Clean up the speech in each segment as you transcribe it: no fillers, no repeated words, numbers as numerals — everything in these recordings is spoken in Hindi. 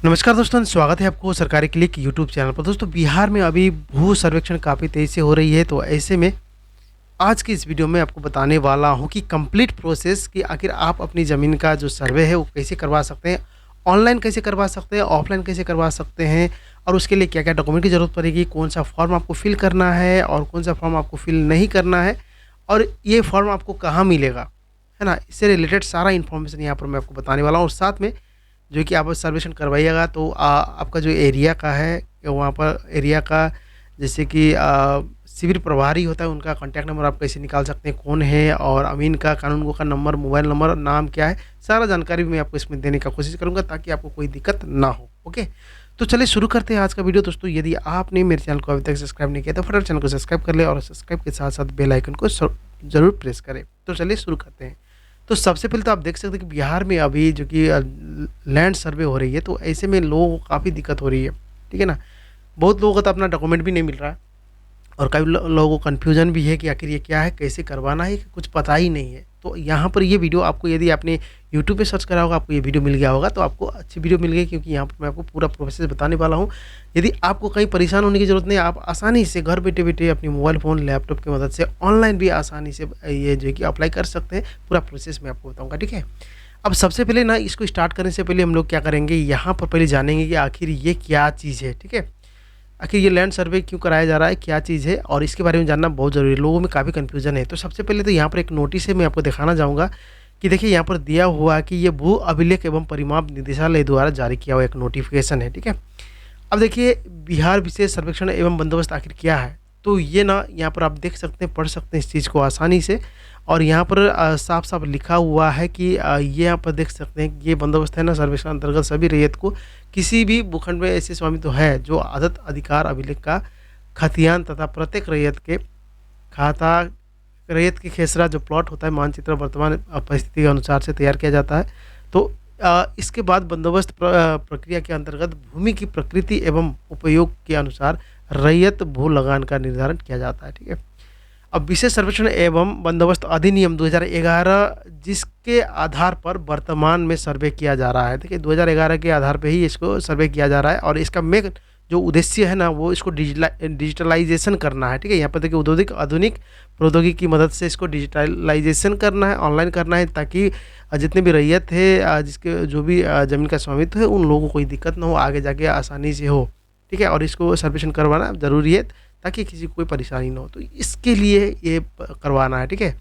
नमस्कार दोस्तों, स्वागत है आपको सरकारी क्लिक यूट्यूब चैनल पर। दोस्तों, बिहार में अभी भू सर्वेक्षण काफ़ी तेज़ी से हो रही है, तो ऐसे में आज की इस वीडियो में आपको बताने वाला हूं कि कंप्लीट प्रोसेस कि आखिर आप अपनी ज़मीन का जो सर्वे है वो कैसे करवा सकते हैं, ऑनलाइन कैसे करवा सकते हैं, ऑफलाइन कैसे करवा सकते हैं और उसके लिए क्या-क्या डॉक्यूमेंट की ज़रूरत पड़ेगी, कौन-सा फॉर्म आपको फिल करना है और कौन-सा फॉर्म आपको फिल नहीं करना है और ये फॉर्म आपको कहाँ मिलेगा, है ना? इससे रिलेटेड सारा इन्फॉर्मेशन यहाँ पर मैं आपको बताने वाला हूँ और साथ में जो कि आप सर्वेक्षण करवाइएगा तो आपका जो एरिया का है वहाँ पर एरिया का जैसे कि शिविर प्रभारी होता है उनका कॉन्टैक्ट नंबर आप कैसे निकाल सकते हैं, कौन है और अमीन का कानूनगो का नंबर, मोबाइल नंबर, नाम क्या है, सारा जानकारी भी मैं आपको इसमें देने का कोशिश करूँगा ताकि आपको कोई दिक्कत ना हो। ओके, तो चलिए शुरू करते हैं आज का वीडियो। दोस्तों, यदि आपने मेरे चैनल को अभी तक सब्सक्राइब नहीं किया तो फटाफट चैनल को सब्सक्राइब कर ले और सब्सक्राइब के साथ साथ बेल आइकन को ज़रूर प्रेस करें। तो चलिए शुरू करते हैं। तो सबसे पहले तो आप देख सकते हैं कि बिहार में अभी जो कि लैंड सर्वे हो रही है, तो ऐसे में लोगों को काफ़ी दिक्कत हो रही है, ठीक है ना? बहुत लोगों को तो अपना डॉक्यूमेंट भी नहीं मिल रहा है और कई लोगों को कन्फ्यूजन भी है कि आखिर ये क्या है, कैसे करवाना है, कुछ पता ही नहीं है। तो यहाँ पर ये वीडियो आपको यदि आपने यूट्यूब पे सर्च करा होगा, आपको ये वीडियो मिल गया होगा, तो आपको अच्छी वीडियो मिल गई क्योंकि यहाँ पर मैं आपको पूरा प्रोसेस बताने वाला हूँ। यदि आपको कहीं परेशान होने की ज़रूरत नहीं है, आप आसानी से घर बैठे-बैठे अपनी मोबाइल फ़ोन, लैपटॉप की मदद से ऑनलाइन भी आसानी से ये जो है कि अप्लाई कर सकते हैं। पूरा प्रोसेस मैं आपको बताऊँगा, ठीक है? अब सबसे पहले ना इसको स्टार्ट करने से पहले हम लोग क्या करेंगे, यहाँ पर पहले जानेंगे कि आखिर ये क्या चीज़ है, ठीक है? आखिर ये लैंड सर्वे क्यों कराया जा रहा है, क्या चीज़ है और इसके बारे में जानना बहुत ज़रूरी है। लोगों में काफ़ी कन्फ्यूज़न है। तो सबसे पहले तो यहाँ पर एक नोटिस है, मैं आपको दिखाना चाहूँगा कि देखिए यहाँ पर दिया हुआ है कि ये भू अभिलेख एवं परिमाप निदेशालय द्वारा जारी किया हुआ एक नोटिफ़िकेशन है, ठीक है? अब देखिए बिहार विशेष सर्वेक्षण एवं बंदोबस्त आखिर क्या है? तो ये ना यहाँ पर आप देख सकते हैं, पढ़ सकते हैं इस चीज़ को आसानी से और यहाँ पर साफ-साफ लिखा हुआ है कि ये यहाँ पर देख सकते हैं कि ये बंदोबस्त है ना सर्वेक्षण अंतर्गत सभी रैयत को किसी भी भूखंड में ऐसे स्वामित्व है जो आदत अधिकार अभिलेख का खतियान तथा प्रत्येक रैयत की खेसरा जो प्लॉट होता है मानचित्र वर्तमान परिस्थिति के अनुसार से तैयार किया जाता है। तो इसके बाद बंदोबस्त प्रक्रिया के अंतर्गत भूमि की प्रकृति एवं उपयोग के अनुसार रैयत भू लगान का निर्धारण किया जाता है, ठीक है? अब विशेष सर्वेक्षण एवं बंदोबस्त अधिनियम 2011 जिसके आधार पर वर्तमान में सर्वे किया जा रहा है। देखिए 2011 के आधार पे ही इसको सर्वे किया जा रहा है और इसका मेन जो उद्देश्य है ना वो इसको डिजिटलाइजेशन करना है, ठीक है? यहाँ पर देखिए औद्योगिक आधुनिक प्रौद्योगिकी की मदद से इसको डिजिटलाइजेशन करना है, ऑनलाइन करना है ताकि जितने भी रैयत है जिसके जो भी ज़मीन का स्वामित्व है उन लोगों को कोई दिक्कत ना हो, आगे जाके आसानी से हो, ठीक है? और इसको सर्वेक्षण करवाना ज़रूरी है ताकि किसी को कोई परेशानी ना हो। तो इसके लिए ये करवाना है, ठीक है?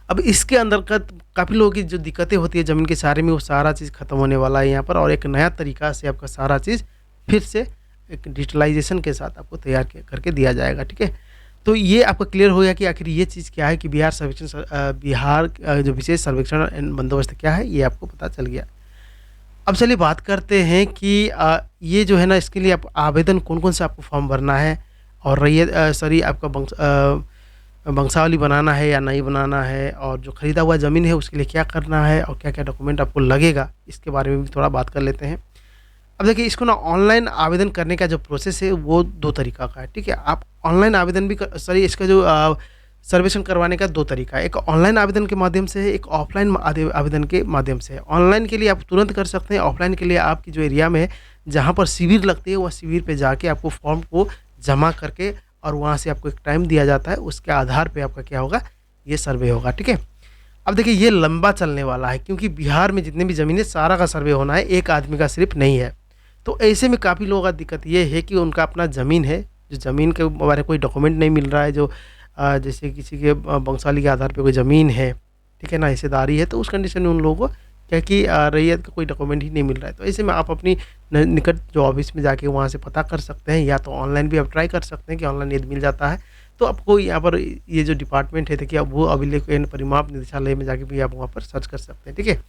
अब इसके अंतर्गत काफ़ी लोगों की जो दिक्कतें होती है ज़मीन के सारे में वो सारा चीज़ खत्म होने वाला है यहाँ पर और एक नया तरीका से आपका सारा चीज़ फिर से एक डिजिटलाइजेशन के साथ आपको तैयार करके दिया जाएगा, ठीक है? तो ये आपको क्लियर हो गया कि आखिर ये चीज़ क्या है कि बिहार जो विशेष सर्वेक्षण एंड बंदोबस्त क्या है, ये आपको पता चल गया। अब चलिए बात करते हैं कि ये जो है ना इसके लिए आप आवेदन कौन-कौन सा आपको फॉर्म भरना है और सॉरी आपका वंशावली बनाना है या नहीं बनाना है और जो खरीदा हुआ ज़मीन है उसके लिए क्या करना है और क्या-क्या डॉक्यूमेंट आपको लगेगा, इसके बारे में भी थोड़ा बात कर लेते हैं। अब देखिए इसको ना ऑनलाइन आवेदन करने का जो प्रोसेस है वो 2 तरीका का है, ठीक है? आप ऑनलाइन आवेदन भी सॉरी इसका जो सर्वेक्षण करवाने का 2 तरीका है। एक ऑनलाइन आवेदन के माध्यम से है, एक ऑफलाइन आवेदन के माध्यम से है। ऑनलाइन के लिए आप तुरंत कर सकते हैं, ऑफलाइन के लिए आपकी जो एरिया में है, जहाँ पर शिविर लगती है, वह शिविर पे जाके आपको फॉर्म को जमा करके और वहाँ से आपको एक टाइम दिया जाता है, उसके आधार पे आपका क्या होगा, ये सर्वे होगा, ठीक है? अब देखिए ये लंबा चलने वाला है क्योंकि बिहार में जितनी भी ज़मीन है, सारा का सर्वे होना है, एक आदमी का सिर्फ नहीं है। तो ऐसे में काफ़ी लोगों का दिक्कत ये है कि उनका अपना ज़मीन है, जो ज़मीन के बारे में कोई डॉक्यूमेंट नहीं मिल रहा है, जो जैसे किसी के वंशावली के आधार पे कोई ज़मीन है, ठीक है ना, हिस्सेदारी है, तो उस कंडीशन में उन लोगों को क्या कि रैयत का कोई डॉक्यूमेंट ही नहीं मिल रहा है। तो ऐसे में आप अपनी निकट जो ऑफिस में जाके वहाँ से पता कर सकते हैं या तो ऑनलाइन भी आप ट्राई कर सकते हैं कि ऑनलाइन यदि मिल जाता है तो आपको यहाँ पर ये जो डिपार्टमेंट है देखिए, अब वो अभिलेख एवं परिमाप निदेशालय में जाके भी आप वहाँ पर सर्च कर सकते हैं, ठीक है?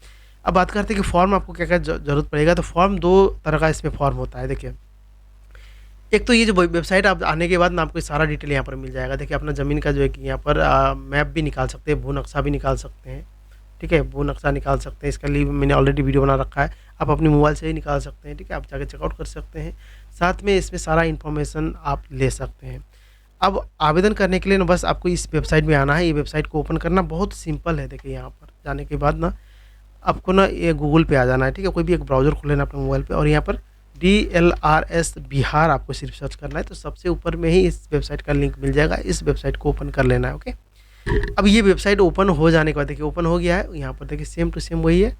अब बात करते हैं कि फॉर्म आपको क्या-क्या ज़रूरत पड़ेगा। तो फॉर्म 2 तरह का इसमें फॉर्म होता है, देखिए। एक तो ये जो वेबसाइट आप आने के बाद ना आपको सारा डिटेल यहाँ पर मिल जाएगा। देखिए अपना ज़मीन का जो है कि यहाँ पर मैप भी निकाल सकते हैं, भू नक्शा भी निकाल सकते हैं, ठीक है? भू नक्शा निकाल सकते हैं, इसके लिए मैंने ऑलरेडी वीडियो बना रखा है, आप अपने मोबाइल से ही निकाल सकते हैं, ठीक है? आप जाके चेकआउट कर सकते हैं। साथ में इसमें सारा इन्फॉर्मेशन आप ले सकते हैं। अब आवेदन करने के लिए ना बस आपको इस वेबसाइट में आना है, ये वेबसाइट को ओपन करना बहुत सिंपल है। देखिए यहाँ पर जाने के बाद ना आपको ना ये गूगल पे आ जाना है, ठीक है? कोई भी एक ब्राउज़र खोल लेना अपने मोबाइल पे और यहाँ पर DLRS बिहार आपको सिर्फ सर्च करना है, तो सबसे ऊपर में ही इस वेबसाइट का लिंक मिल जाएगा। इस वेबसाइट को ओपन कर लेना है, ओके? अब ये वेबसाइट ओपन हो जाने के बाद देखिए ओपन हो गया है, यहाँ पर देखिए सेम टू सेम वही है।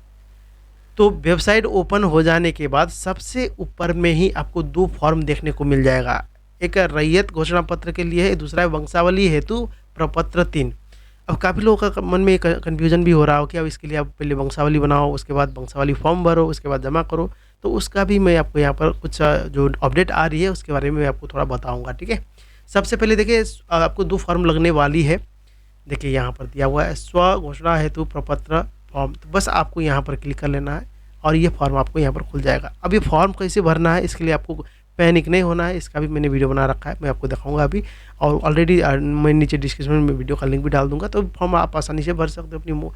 तो वेबसाइट ओपन हो जाने के बाद सबसे ऊपर में ही आपको 2 फॉर्म देखने को मिल जाएगा। एक रैयत घोषणा पत्र के लिए है, दूसरा है वंशावली हेतु प्रपत्र 3। अब काफ़ी लोगों का मन में कन्फ्यूजन भी हो रहा हो कि अब इसके लिए आप पहले वंशावली बनाओ, उसके बाद वंशावली फॉर्म भरो, उसके बाद जमा करो। तो उसका भी मैं आपको यहाँ पर कुछ जो अपडेट आ रही है उसके बारे में मैं आपको थोड़ा बताऊँगा, ठीक है? सबसे पहले देखिए आपको 2 फॉर्म लगने वाली है। देखिए यहाँ पर दिया हुआ है स्व घोषणा हेतु प्रपत्र फॉर्म, तो बस आपको यहाँ पर क्लिक कर लेना है और ये फॉर्म आपको यहाँ पर खुल जाएगा। अब ये फॉर्म कैसे भरना है इसके लिए आपको पैनिक नहीं होना है, इसका भी मैंने वीडियो बना रखा है, मैं आपको दिखाऊंगा अभी। और ऑलरेडी मैं नीचे डिस्क्रिप्शन में वीडियो का लिंक भी डाल दूंगा, तो फॉर्म आप आसानी से भर सकते हो अपनी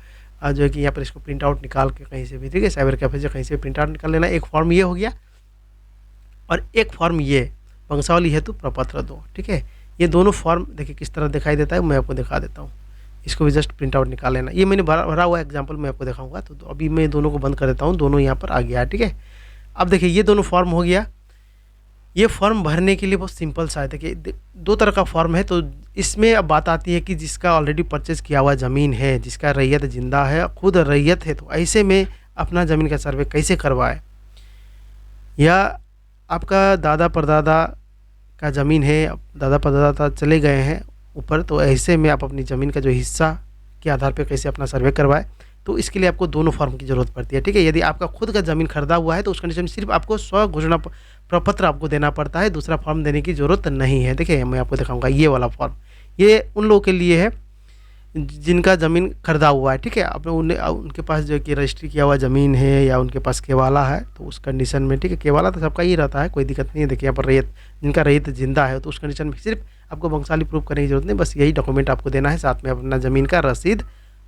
जो है कि यहाँ पर इसको प्रिंट आउट निकाल के कहीं से भी, ठीक है? साइबर कैफे से कहीं से प्रिंट आउट निकाल लेना। एक फॉर्म ये हो गया और एक फॉर्म ये वंशावली हेतु प्रपत्र 2, ठीक है? ये दोनों फॉर्म देखिए किस तरह दिखाई देता है, मैं आपको दिखा देता हूँ। इसको भी जस्ट प्रिंट आउट निकाल लेना। ये मैंने भरा हुआ एग्जांपल मैं आपको दिखाऊंगा, तो अभी मैं दोनों को बंद कर देता हूँ, दोनों यहाँ पर आ गया है, ठीक है? अब देखिए ये दोनों फॉर्म हो गया। ये फॉर्म भरने के लिए बहुत सिंपल सा है। देखिए 2 तरह का फॉर्म है, तो इसमें अब बात आती है कि जिसका ऑलरेडी परचेज़ किया हुआ ज़मीन है, जिसका रैयत जिंदा है, खुद रैयत है, तो ऐसे में अपना ज़मीन का सर्वे कैसे करवाए? या आपका दादा परदादा का ज़मीन है, दादा परदादा चले गए हैं ऊपर, तो ऐसे में आप अपनी ज़मीन का जो हिस्सा के आधार पे कैसे अपना सर्वे करवाएं? तो इसके लिए आपको दोनों फॉर्म की ज़रूरत पड़ती है, ठीक है? यदि आपका खुद का ज़मीन खरीदा हुआ है तो उस कंडीशन में सिर्फ आपको स्व घोषणा प्रपत्र आपको देना पड़ता है, दूसरा फॉर्म देने की ज़रूरत नहीं है। देखिए मैं आपको दिखाऊंगा ये वाला फॉर्म, ये उन लोगों के लिए है जिनका ज़मीन खरीदा हुआ है, ठीक है? अब उनके पास जो है कि रजिस्ट्री किया हुआ ज़मीन है या उनके पास केवाला है, तो उस कंडीशन में, ठीक है? केवाला तो सबका ही रहता है, कोई दिक्कत नहीं है। देखिए यहाँ पर रैयत, जिनका रैयत जिंदा है, तो उस कंडीशन में सिर्फ आपको वंशावली प्रूफ करने की जरूरत नहीं, बस यही डॉक्यूमेंट आपको देना है, साथ में अपना ज़मीन का रसीद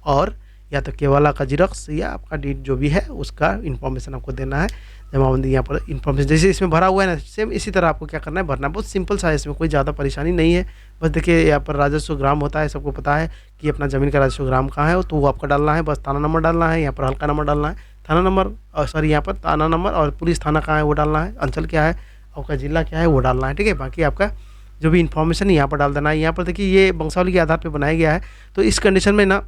और या तो केवाला का जिरक्स या आपका डीड जो भी है उसका इन्फॉर्मेशन आपको देना है। जमाबंदी यहाँ पर इन्फॉर्मेशन जैसे इसमें भरा हुआ है ना, सेम इसी तरह आपको क्या करना है, भरना। बहुत सिंपल सा है, इसमें कोई ज़्यादा परेशानी नहीं है। बस देखिए यहाँ पर राजस्व ग्राम होता है, सबको पता है कि अपना ज़मीन का राजस्व ग्राम कहाँ है, तो वो आपका डालना है। बस थाना नंबर डालना है, यहाँ पर हल्का नंबर डालना है, थाना नंबर सॉरी यहाँ पर थाना नंबर, और पुलिस थाना कहाँ है वो डालना है, अंचल क्या है, आपका जिला क्या है वो डालना है, ठीक है? बाकी आपका जो भी इन्फॉर्मेशन यहाँ पर डाल देना है। यहाँ पर देखिए ये वंशावली के आधार पर बनाया गया है, तो इस कंडीशन में ना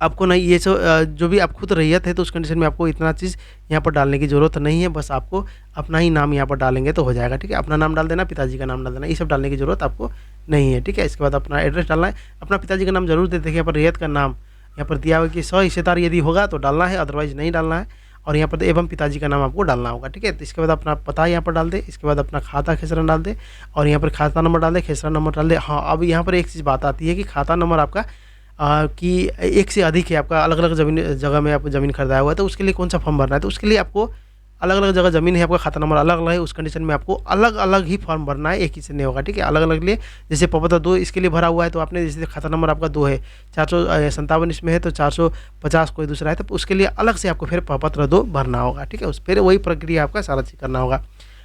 आपको ना ये जो भी आप खुद रैयत है, तो उस कंडीशन में आपको इतना चीज़ यहाँ पर डालने की ज़रूरत नहीं है। बस आपको अपना ही नाम यहाँ पर डालेंगे तो हो जाएगा, ठीक है? अपना नाम डाल देना, पिताजी का नाम डाल देना, ये सब डालने की ज़रूरत आपको नहीं है, ठीक है? इसके बाद अपना एड्रेस डालना है, अपना पिताजी का नाम जरूर दे। देखिए यहाँ पर रैयत का नाम यहाँ पर दिया हुआ कि 100 हिस्सेदार यदि होगा तो डालना है, अदरवाइज नहीं डालना है। और यहाँ पर एवं पिताजी का नाम आपको डालना होगा, ठीक है? तो इसके बाद अपना पता यहाँ पर डाल दे, इसके बाद अपना खाता खेसरा डाल दे और यहाँ पर खाता नंबर डाल दे, खेसरा नंबर डाल दे। हाँ, अब यहाँ पर एक चीज़ बात आती है कि खाता नंबर आपका कि एक से अधिक है, आपका अलग अलग जगह में आपको ज़मीन खरीदाया हुआ है, तो उसके लिए कौन सा फॉर्म भरना है? तो उसके लिए आपको अलग अलग जगह ज़मीन है, आपका खाता नंबर अलग अलग है, उस कंडीशन में आपको अलग अलग ही फॉर्म भरना है, एक ही से नहीं होगा, ठीक है? अलग अलग लिए जैसे प्रपत्र 2 इसके लिए भरा हुआ है, तो आपने जैसे खाता नंबर आपका 2 है, 457 इसमें है, तो 450 कोई दूसरा है, तो उसके लिए अलग से आपको फिर प्रपत्र 2 भरना होगा, ठीक है? उस फिर वही प्रक्रिया आपका सारा चीज़ करना होगा।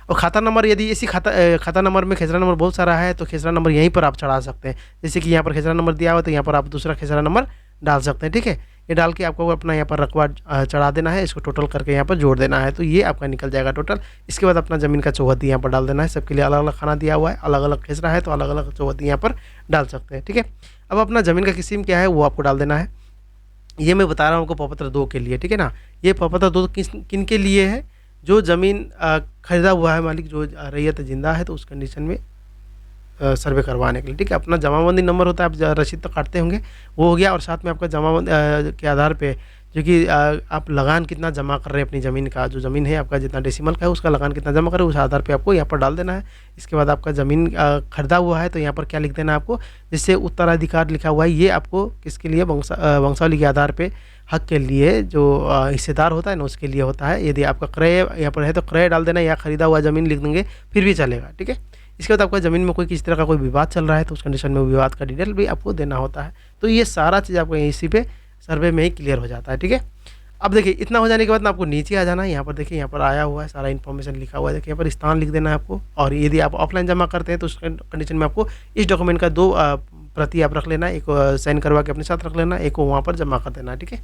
और खाता नंबर यदि इसी खाता नंबर में खेसरा नंबर बहुत सारा है, तो खेसरा नंबर यहीं पर आप चढ़ा सकते हैं। जैसे कि यहाँ पर खेसरा नंबर दिया हुआ है, तो यहाँ पर आप दूसरा खेसरा नंबर डाल सकते हैं, ठीक है? ये डाल के आपको अपना यहाँ पर रकबा चढ़ा देना है, इसको टोटल करके यहाँ पर जोड़ देना है, तो ये आपका निकल जाएगा टोटल। इसके बाद अपना ज़मीन का चौहद्दी यहाँ पर डाल देना है। सबके लिए अलग अलग खाना दिया हुआ है, अलग अलग खेसरा है, तो अलग अलग चौहद्दी यहाँ पर डाल सकते हैं, ठीक है? अब अपना ज़मीन का किस्म क्या है वो आपको डाल देना है। ये मैं बता रहा हूँ आपको प्रपत्र 2 के लिए, ठीक है ना? ये प्रपत्र 2 किन के लिए है? जो ज़मीन खरीदा हुआ है मालिक, जो रैयत जिंदा है, तो उस कंडीशन में सर्वे करवाने के लिए, ठीक है? अपना जमाबंदी नंबर होता है, आप रसीद तो काटते होंगे, वो हो गया। और साथ में आपका जमाबंदी के आधार पे जो कि आप लगान कितना जमा कर रहे हैं अपनी ज़मीन का, जो ज़मीन है आपका जितना डेसिमल का है उसका लगान कितना जमा कर रहे हैं, उस आधार पे आपको यहाँ पर डाल देना है। इसके बाद आपका ज़मीन खरीदा हुआ है, तो यहाँ पर क्या लिख देना है आपको, जैसे उत्तराधिकार लिखा हुआ है, ये आपको किसके लिए, वंशावली के आधार पर हक के लिए जो हिस्सेदार होता है ना उसके लिए होता है। यदि आपका क्रय यहाँ पर है तो क्रय डाल देना, या खरीदा हुआ ज़मीन लिख देंगे फिर भी चलेगा, ठीक है? इसके बाद आपका ज़मीन में कोई किसी तरह का कोई विवाद चल रहा है, तो उस कंडीशन में विवाद का डिटेल भी आपको देना होता है। तो ये सारा चीज़ आपको इसी पे सर्वे में ही क्लियर हो जाता है, ठीक है? अब देखिए इतना हो जाने के बाद ना आपको नीचे आ जाना है। यहाँ पर देखिए यहाँ पर आया हुआ है, सारा इन्फॉर्मेशन लिखा हुआ है। देखिए यहाँ पर स्थान लिख देना है आपको। और यदि आप ऑफलाइन जमा करते हैं तो उस कंडीशन में आपको इस डॉक्यूमेंट का 2 प्रति आप रख लेना, एक साइन करवा के अपने साथ रख लेना, एक को वहाँ पर जमा कर देना, ठीक है?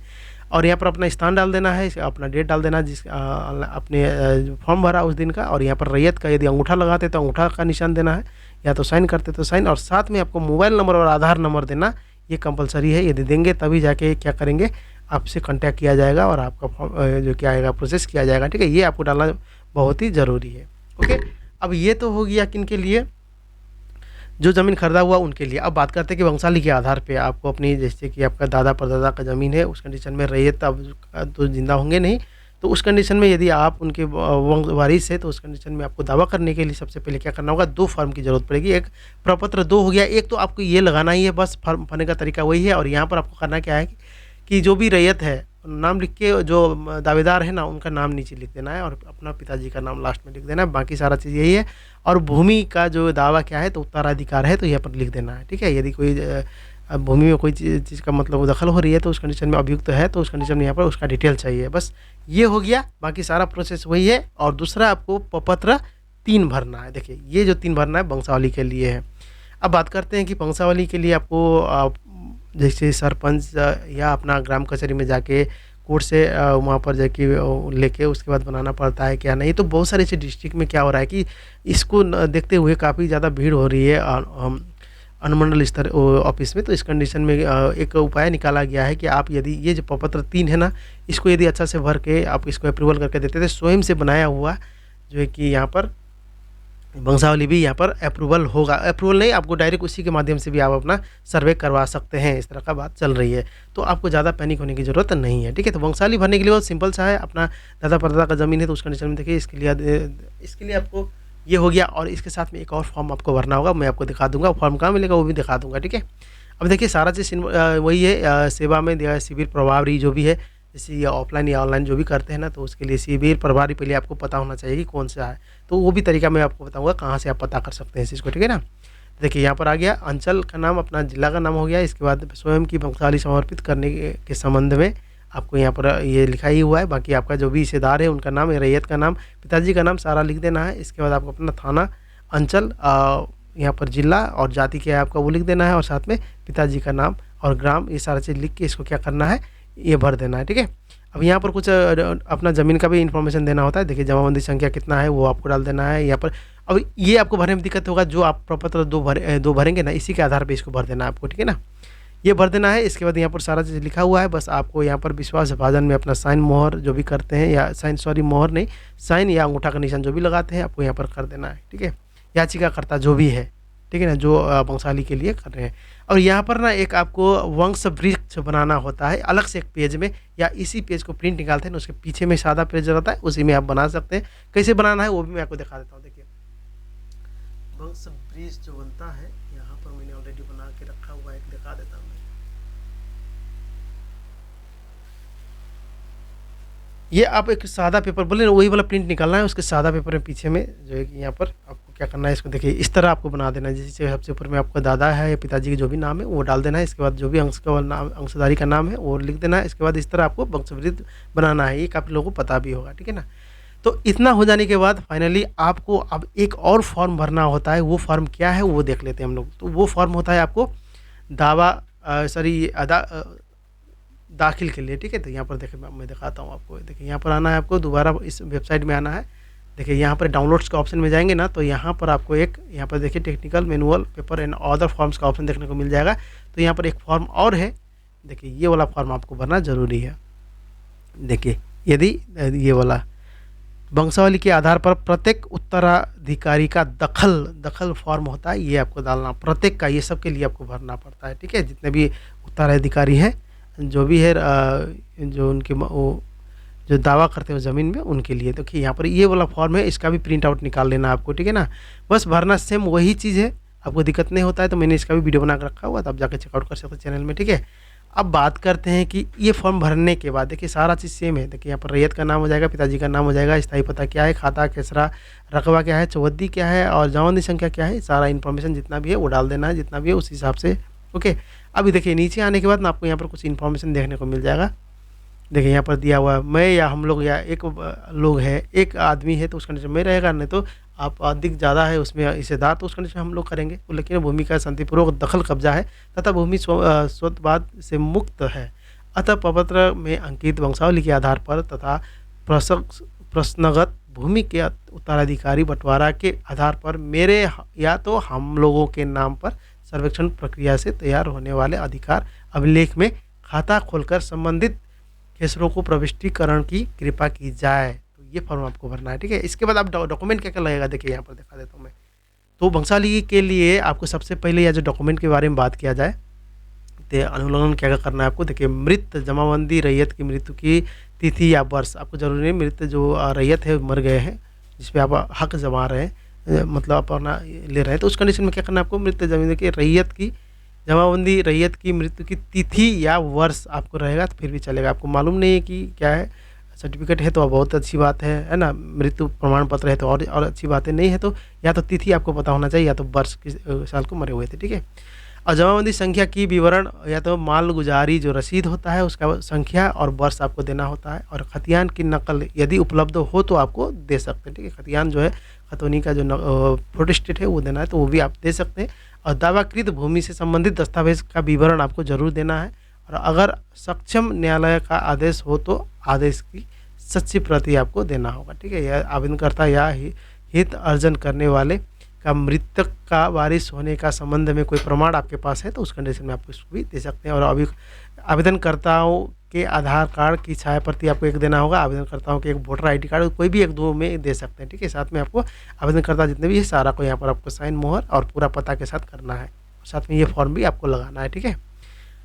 और यहाँ पर अपना स्थान डाल देना है, अपना डेट डाल देना आपने जो फॉर्म भरा उस दिन का, और यहाँ पर रैयत का यदि अंगूठा लगाते तो अंगूठा का निशान देना है, या तो साइन करते तो साइन, और साथ में आपको मोबाइल नंबर और आधार नंबर देना, ये कंपलसरी है। यदि देंगे तभी जाके क्या करेंगे, आपसे कांटेक्ट किया जाएगा और आपका फॉर्म जो क्या आएगा प्रोसेस किया जाएगा, ठीक है। ये आपको डालना बहुत ही ज़रूरी है। ओके, अब ये तो हो गया किन के लिए, जो ज़मीन खरीदा हुआ उनके लिए। अब बात करते हैं कि वंशावली के आधार पे आपको अपनी, जैसे कि आपका दादा परदादा का ज़मीन है, उस कंडीशन में रैयत अब तो जिंदा होंगे नहीं, तो उस कंडीशन में यदि आप उनके वंश वारिस है, तो उस कंडीशन में आपको दावा करने के लिए सबसे पहले क्या करना होगा, 2 फॉर्म की ज़रूरत पड़ेगी। एक प्रपत्र 2 हो गया, एक तो आपको ये लगाना ही है, बस फॉर्म भरने का तरीका वही है। और यहाँ पर आपको करना क्या है कि जो भी रैयत है नाम लिख के, जो दावेदार है ना उनका नाम नीचे लिख देना है, और अपना पिताजी का नाम लास्ट में लिख देना है, बाकी सारा चीज़ यही है। और भूमि का जो दावा क्या है, तो उत्तराधिकार है, तो यहाँ पर लिख देना है, ठीक है। यदि कोई भूमि में कोई चीज़ का मतलब दखल हो रही है, तो उस कंडीशन में अभियुक्त है, तो उस कंडीशन में यहाँ पर उसका डिटेल चाहिए, बस ये हो गया। बाकी सारा प्रोसेस वही है। और दूसरा आपको प्रपत्र 3 भरना है। देखिए ये जो 3 भरना है वंशावली के लिए है। अब बात करते हैं कि वंशावली के लिए आपको जैसे सरपंच या अपना ग्राम कचहरी में जाके कोर्ट से वहाँ पर जाके लेके उसके बाद बनाना पड़ता है क्या नहीं। तो बहुत सारे ऐसे डिस्ट्रिक्ट में क्या हो रहा है कि इसको देखते हुए काफ़ी ज़्यादा भीड़ हो रही है अनुमंडल स्तर ऑफिस में। तो इस कंडीशन में एक उपाय निकाला गया है कि आप यदि ये जो प्रपत्र 3 है ना, इसको यदि अच्छा से भर के आप इसको अप्रूवल करके देते थे, स्वयं से बनाया हुआ जो है कि यहाँ पर वंशावली भी यहाँ पर अप्रूवल होगा। अप्रूवल नहीं, आपको डायरेक्ट उसी के माध्यम से भी आप अपना सर्वे करवा सकते हैं। इस तरह का बात चल रही है, तो आपको ज़्यादा पैनिक होने की ज़रूरत नहीं है, ठीक है। तो वंशावली भरने के लिए बहुत सिंपल सा है। अपना दादा परदादा का ज़मीन है तो उस कंडीशन में देखिए, इसके लिए आपको ये हो गया। और इसके साथ में एक और फॉर्म आपको भरना होगा, मैं आपको दिखा दूंगा। फॉर्म कहाँ मिलेगा वो भी दिखा दूंगा, ठीक है। अब देखिए सारा चीज़ वही है। सेवा में दिया शिविर प्रभारी जो भी है, जैसे ये ऑफलाइन या ऑनलाइन जो भी करते हैं ना, तो उसके लिए शिविर प्रभारी पहले आपको पता होना चाहिए कि कौन सा है। तो वो भी तरीका मैं आपको बताऊंगा कहाँ से आप पता कर सकते हैं इस चीज़ को, ठीक है ना। देखिए यहाँ पर आ गया अंचल का नाम, अपना जिला का नाम हो गया। इसके बाद स्वयं की वंशावली समर्पित करने के संबंध में आपको यहाँ पर ये लिखा ही हुआ है। बाकी आपका जो भी हिस्सेदार है उनका नाम, रैयत का नाम, पिताजी का नाम सारा लिख देना है। इसके बाद आपको अपना थाना, अंचल, यहाँ पर जिला और जाति क्या है आपका वो लिख देना है, और साथ में पिताजी का नाम और ग्राम, ये सारा चीज़ लिख के इसको क्या करना है, ये भर देना है, ठीक है। अब यहाँ पर कुछ अपना ज़मीन का भी इन्फॉर्मेशन देना होता है। देखिए जमाबंदी संख्या कितना है वो आपको डाल देना है यहाँ पर। अब ये आपको भरने में दिक्कत होगा, जो आप प्रपत्र 2 भरेंगे ना, इसी के आधार पे इसको भर देना है आपको, ठीक है ना। ये भर देना है। इसके बाद यहाँ पर सारा चीज़ लिखा हुआ है, बस आपको यहाँ पर विश्वास भाजन में अपना साइन मोहर जो भी करते हैं, या मोहर नहीं, साइन या अंगूठा का निशान जो भी लगाते हैं आपको यहाँ पर कर देना है, ठीक है। याचिकाकर्ता जो भी है, ठीक है ना, जो वंशावली के लिए कर रहे हैं। और यहाँ पर ना एक आपको वंश वृक्ष बनाना होता है अलग से एक पेज में, या इसी पेज को प्रिंट निकालते हैं ना, उसके पीछे में सादा पेज रहता है, उसी में आप बना सकते हैं। कैसे बनाना है वो भी मैं आपको दिखा देता हूँ। देखिए वंश वृक्ष जो बनता है, यहाँ पर मैंने ऑलरेडी बना के रखा हुआ है, दिखा देता हूँ। ये आप एक सादा पेपर बोले ना, वही वाला प्रिंट निकालना है। उसके सादा पेपर में पीछे में जो है कि यहाँ पर आपको क्या करना है, इसको देखिए इस तरह आपको बना देना है। जैसे सबसे ऊपर में आपका दादा है या पिताजी की जो भी नाम है वो डाल देना है। इसके बाद जो भी अंश का नाम, अंशधारी का नाम है वो लिख देना है। इसके बाद इस तरह आपको वंशवृत्त बनाना है। ये काफ़ी लोगों को पता भी होगा, ठीक है ना। तो इतना हो जाने के बाद फाइनली आपको अब एक और फॉर्म भरना होता है। वो फॉर्म क्या है वो देख लेते हैं हम लोग। तो वो फॉर्म होता है आपको दावा दाखिल के लिए, ठीक है। तो यहाँ पर देखिए मैं दिखाता हूँ आपको। देखिए यहाँ पर आना है, आपको दोबारा इस वेबसाइट में आना है। देखिए यहाँ पर डाउनलोड्स का ऑप्शन में जाएंगे ना, तो यहाँ पर आपको एक, यहाँ पर देखिए technical manual paper and other forms का ऑप्शन देखने को मिल जाएगा। तो यहाँ पर एक फॉर्म और है, देखिए ये वाला फॉर्म आपको भरना ज़रूरी है। देखिए यदि ये वाला वंशावली के आधार पर प्रत्येक उत्तराधिकारी का दखल फॉर्म होता है, ये आपको डालना प्रत्येक का, ये सब के लिए आपको भरना पड़ता है, ठीक है। जितने भी उत्तराधिकारी हैं जो भी है, जो उनके वो जो दावा करते हैं ज़मीन में, उनके लिए। तो यहाँ पर ये वाला फॉर्म है, इसका भी प्रिंट आउट निकाल लेना आपको, ठीक है ना। बस भरना सेम वही चीज़ है, आपको दिक्कत नहीं होता है। तो मैंने इसका भी वीडियो बना कर रखा हुआ, तो आप जाकर चेकआउट कर सकते हैं चैनल में, ठीक है। अब बात करते हैं कि ये फॉर्म भरने के बाद देखिए सारा चीज़ सेम है। देखिए यहाँ पर रैयत का नाम हो जाएगा, पिताजी का नाम हो जाएगा, स्थायी पता क्या है, खाता खेसरा रकबा क्या है, चौहद्दी क्या है, और जमाबंदी संख्या क्या है, सारा इन्फॉर्मेशन जितना भी है वो डाल देना है, जितना भी है उस हिसाब से, ओके। अभी देखिए नीचे आने के बाद ना आपको यहाँ पर कुछ इन्फॉर्मेशन देखने को मिल जाएगा। देखिए यहाँ पर दिया हुआ है, मैं या हम लोग या एक लोग है, एक आदमी है तो उस कंडीशन में रहेगा, नहीं तो आप अधिक ज़्यादा है उसमें हिस्सेदार तो उस कंडीशन में हम लोग करेंगे। लेकिन भूमि का शांतिपूर्वक दखल कब्जा है तथा भूमि स्वतवाद से मुक्त है। अतः प्रपत्र में अंकित वंशावली के आधार पर तथा प्रश्नगत भूमि के उत्तराधिकारी बंटवारा के आधार पर मेरे या तो हम लोगों के नाम पर सर्वेक्षण प्रक्रिया से तैयार होने वाले अधिकार अभिलेख में खाता खोलकर संबंधित खेसरों को प्रविष्टिकरण की कृपा की जाए। तो ये फॉर्म आपको भरना है, ठीक है। इसके बाद आप डॉक्यूमेंट क्या क्या लगेगा, देखिए यहाँ पर दिखा देता हूँ मैं। तो वंशावली के लिए आपको सबसे पहले या जो डॉक्यूमेंट के बारे में बात किया जाए तो अनुलग्न क्या क्या करना है आपको। देखिए, मृत जमाबंदी रैयत की मृत्यु की तिथि या वर्ष आपको जरूरी नहीं। मृत जो रैयत है मर गए हैं जिस पे आप हक जमा रहे हैं, मतलब आप अपना ले रहे हैं, तो उस कंडीशन में क्या करना है आपको, मृत जमीन की रैयत की जमाबंदी रैयत की मृत्यु की तिथि या वर्ष आपको रहेगा तो फिर भी चलेगा। आपको मालूम नहीं है कि क्या है, सर्टिफिकेट है तो बहुत अच्छी बात है ना। मृत्यु प्रमाण पत्र है तो और अच्छी बात है। नहीं है तो या तो तिथि आपको पता होना चाहिए या तो वर्ष किस साल को मरे हुए थे, ठीक है। और जमाबंदी संख्या की विवरण या तो मालगुजारी जो रसीद होता है उसका संख्या और वर्ष आपको देना होता है। और खतियान की नकल यदि उपलब्ध हो तो आपको दे सकते हैं, ठीक है। खतियान जो है खतौनी का जो फोटोस्टेट है वो देना है तो वो भी आप दे सकते हैं। और दावाकृत भूमि से संबंधित दस्तावेज का विवरण आपको जरूर देना है। और अगर सक्षम न्यायालय का आदेश हो तो आदेश की सच्ची प्रति आपको देना होगा, ठीक है। यह आवेदनकर्ता या हित अर्जन करने वाले का मृतक का वारिस होने का संबंध में कोई प्रमाण आपके पास है तो उस कंडीशन में आप इसको भी दे सकते हैं। और अभी आवेदनकर्ताओं के आधार कार्ड की छाया प्रति आपको एक देना होगा। आवेदनकर्ताओं के एक वोटर आईडी कार्ड कोई भी एक दो में दे सकते हैं, ठीक है। साथ में आपको आवेदनकर्ता जितने भी है सारा को यहाँ पर आपको साइन मोहर और पूरा पता के साथ करना है। साथ में ये फॉर्म भी आपको लगाना है, ठीक है।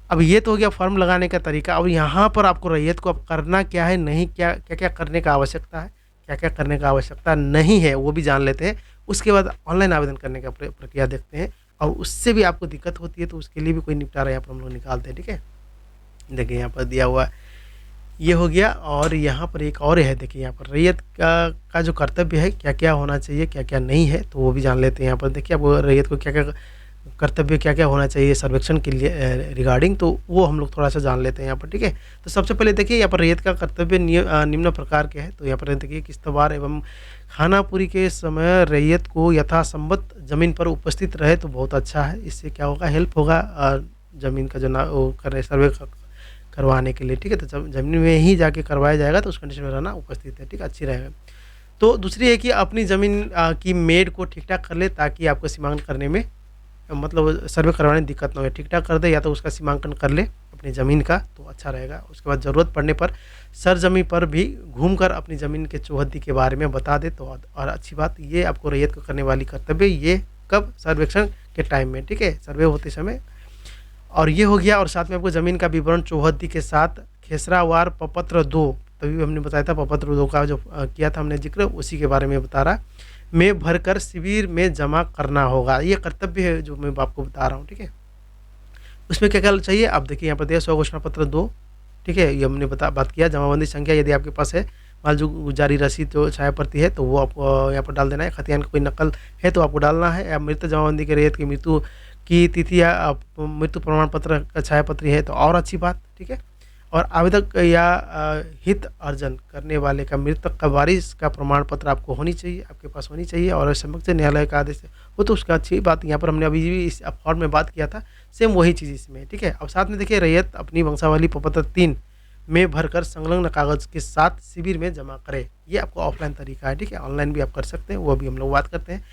अब ये तो हो गया फॉर्म लगाने का तरीका। अब यहाँ पर आपको रैयत को अब करना क्या है, नहीं क्या क्या क्या करने का आवश्यकता है, क्या क्या करने का आवश्यकता नहीं है वो भी जान लेते हैं। उसके बाद ऑनलाइन आवेदन करने का प्रक्रिया देखते हैं। और उससे भी आपको दिक्कत होती है तो उसके लिए भी कोई निपटारा यहाँ पर हम लोग निकालते हैं, ठीक है। देखिए यहाँ पर दिया हुआ है, ये हो गया। और यहाँ पर एक और है, देखिए यहाँ पर रैयत का जो कर्तव्य है क्या क्या होना चाहिए क्या क्या नहीं है तो वो भी जान लेते हैं। यहाँ पर देखिए अब रैयत को क्या क्या कर्तव्य क्या क्या होना चाहिए सर्वेक्षण के लिए रिगार्डिंग, तो वो हम लोग थोड़ा सा जान लेते हैं यहाँ पर, ठीक है। तो सबसे पहले देखिए यहाँ पर रैयत का कर्तव्य निम्न प्रकार के है। तो यहाँ पर देखिए किश्तवार एवं खानापुरी के समय रैयत को यथासंभव जमीन पर उपस्थित रहे तो बहुत अच्छा है। इससे क्या होगा, हेल्प होगा ज़मीन का जो ना वो कर सर्वे करवाने के लिए, ठीक है। तो ज़मीन में ही जाके करवाया जाएगा तो उस कंडीशन में रहना उपस्थित है, ठीक है, अच्छी रहेगा। तो दूसरी है कि अपनी ज़मीन की मेड को ठीक ठाक कर ले ताकि आपको सीमांकन करने में मतलब सर्वे करवाने में दिक्कत ना हो। ठीक ठाक कर दे या तो उसका सीमांकन कर ले अपनी ज़मीन का तो अच्छा रहेगा। उसके बाद ज़रूरत पड़ने पर सरजमी पर भी घूमकर अपनी ज़मीन के चौहद्दी के बारे में बता दे तो और अच्छी बात। ये आपको रैयत को करने वाली कर्तव्य, ये कब, सर्वेक्षण के टाइम में, ठीक है, सर्वे होते समय। और ये हो गया। और साथ में आपको ज़मीन का विवरण चौहद्दी के साथ खेसरावार प्रपत्र 2, तभी हमने बताया था प्रपत्र 2 का जो किया था हमने जिक्र, उसी के बारे में बता रहा, में भरकर शिविर में जमा करना होगा। ये कर्तव्य है जो मैं आपको बता रहा हूँ, ठीक है। उसमें क्या क्या चाहिए आप देखिए यहाँ पर दिया, 100 घोषणा पत्र 2, ठीक है, ये हमने बात किया। जमाबंदी संख्या यदि आपके पास है, मालगुजारी रसीद जो छाया प्रति है तो वो आपको यहाँ पर डाल देना है। खतियान की कोई नकल है तो आपको डालना है। या मृत जमाबंदी के रैयत की मृत्यु की तिथि या मृत्यु प्रमाण पत्र का छाया पत्री है तो और अच्छी बात, ठीक है। और आवेदक या हित अर्जन करने वाले का मृतक का वारिस का प्रमाण पत्र आपको होनी चाहिए, आपके पास होनी चाहिए। और समक्ष न्यायालय का आदेश हो तो उसका अच्छी बात। यहाँ पर हमने अभी भी इस फॉर्म में बात किया था, सेम वही चीज़ इसमें, ठीक है। अब साथ में देखिए रैयत अपनी वंशावली प्रपत्र 3 में भरकर संलग्न कागज़ के साथ शिविर में जमा करे। ये आपको ऑफलाइन तरीका है, ठीक है। ऑनलाइन भी आप कर सकते हैं, वो भी हम लोग बात करते हैं।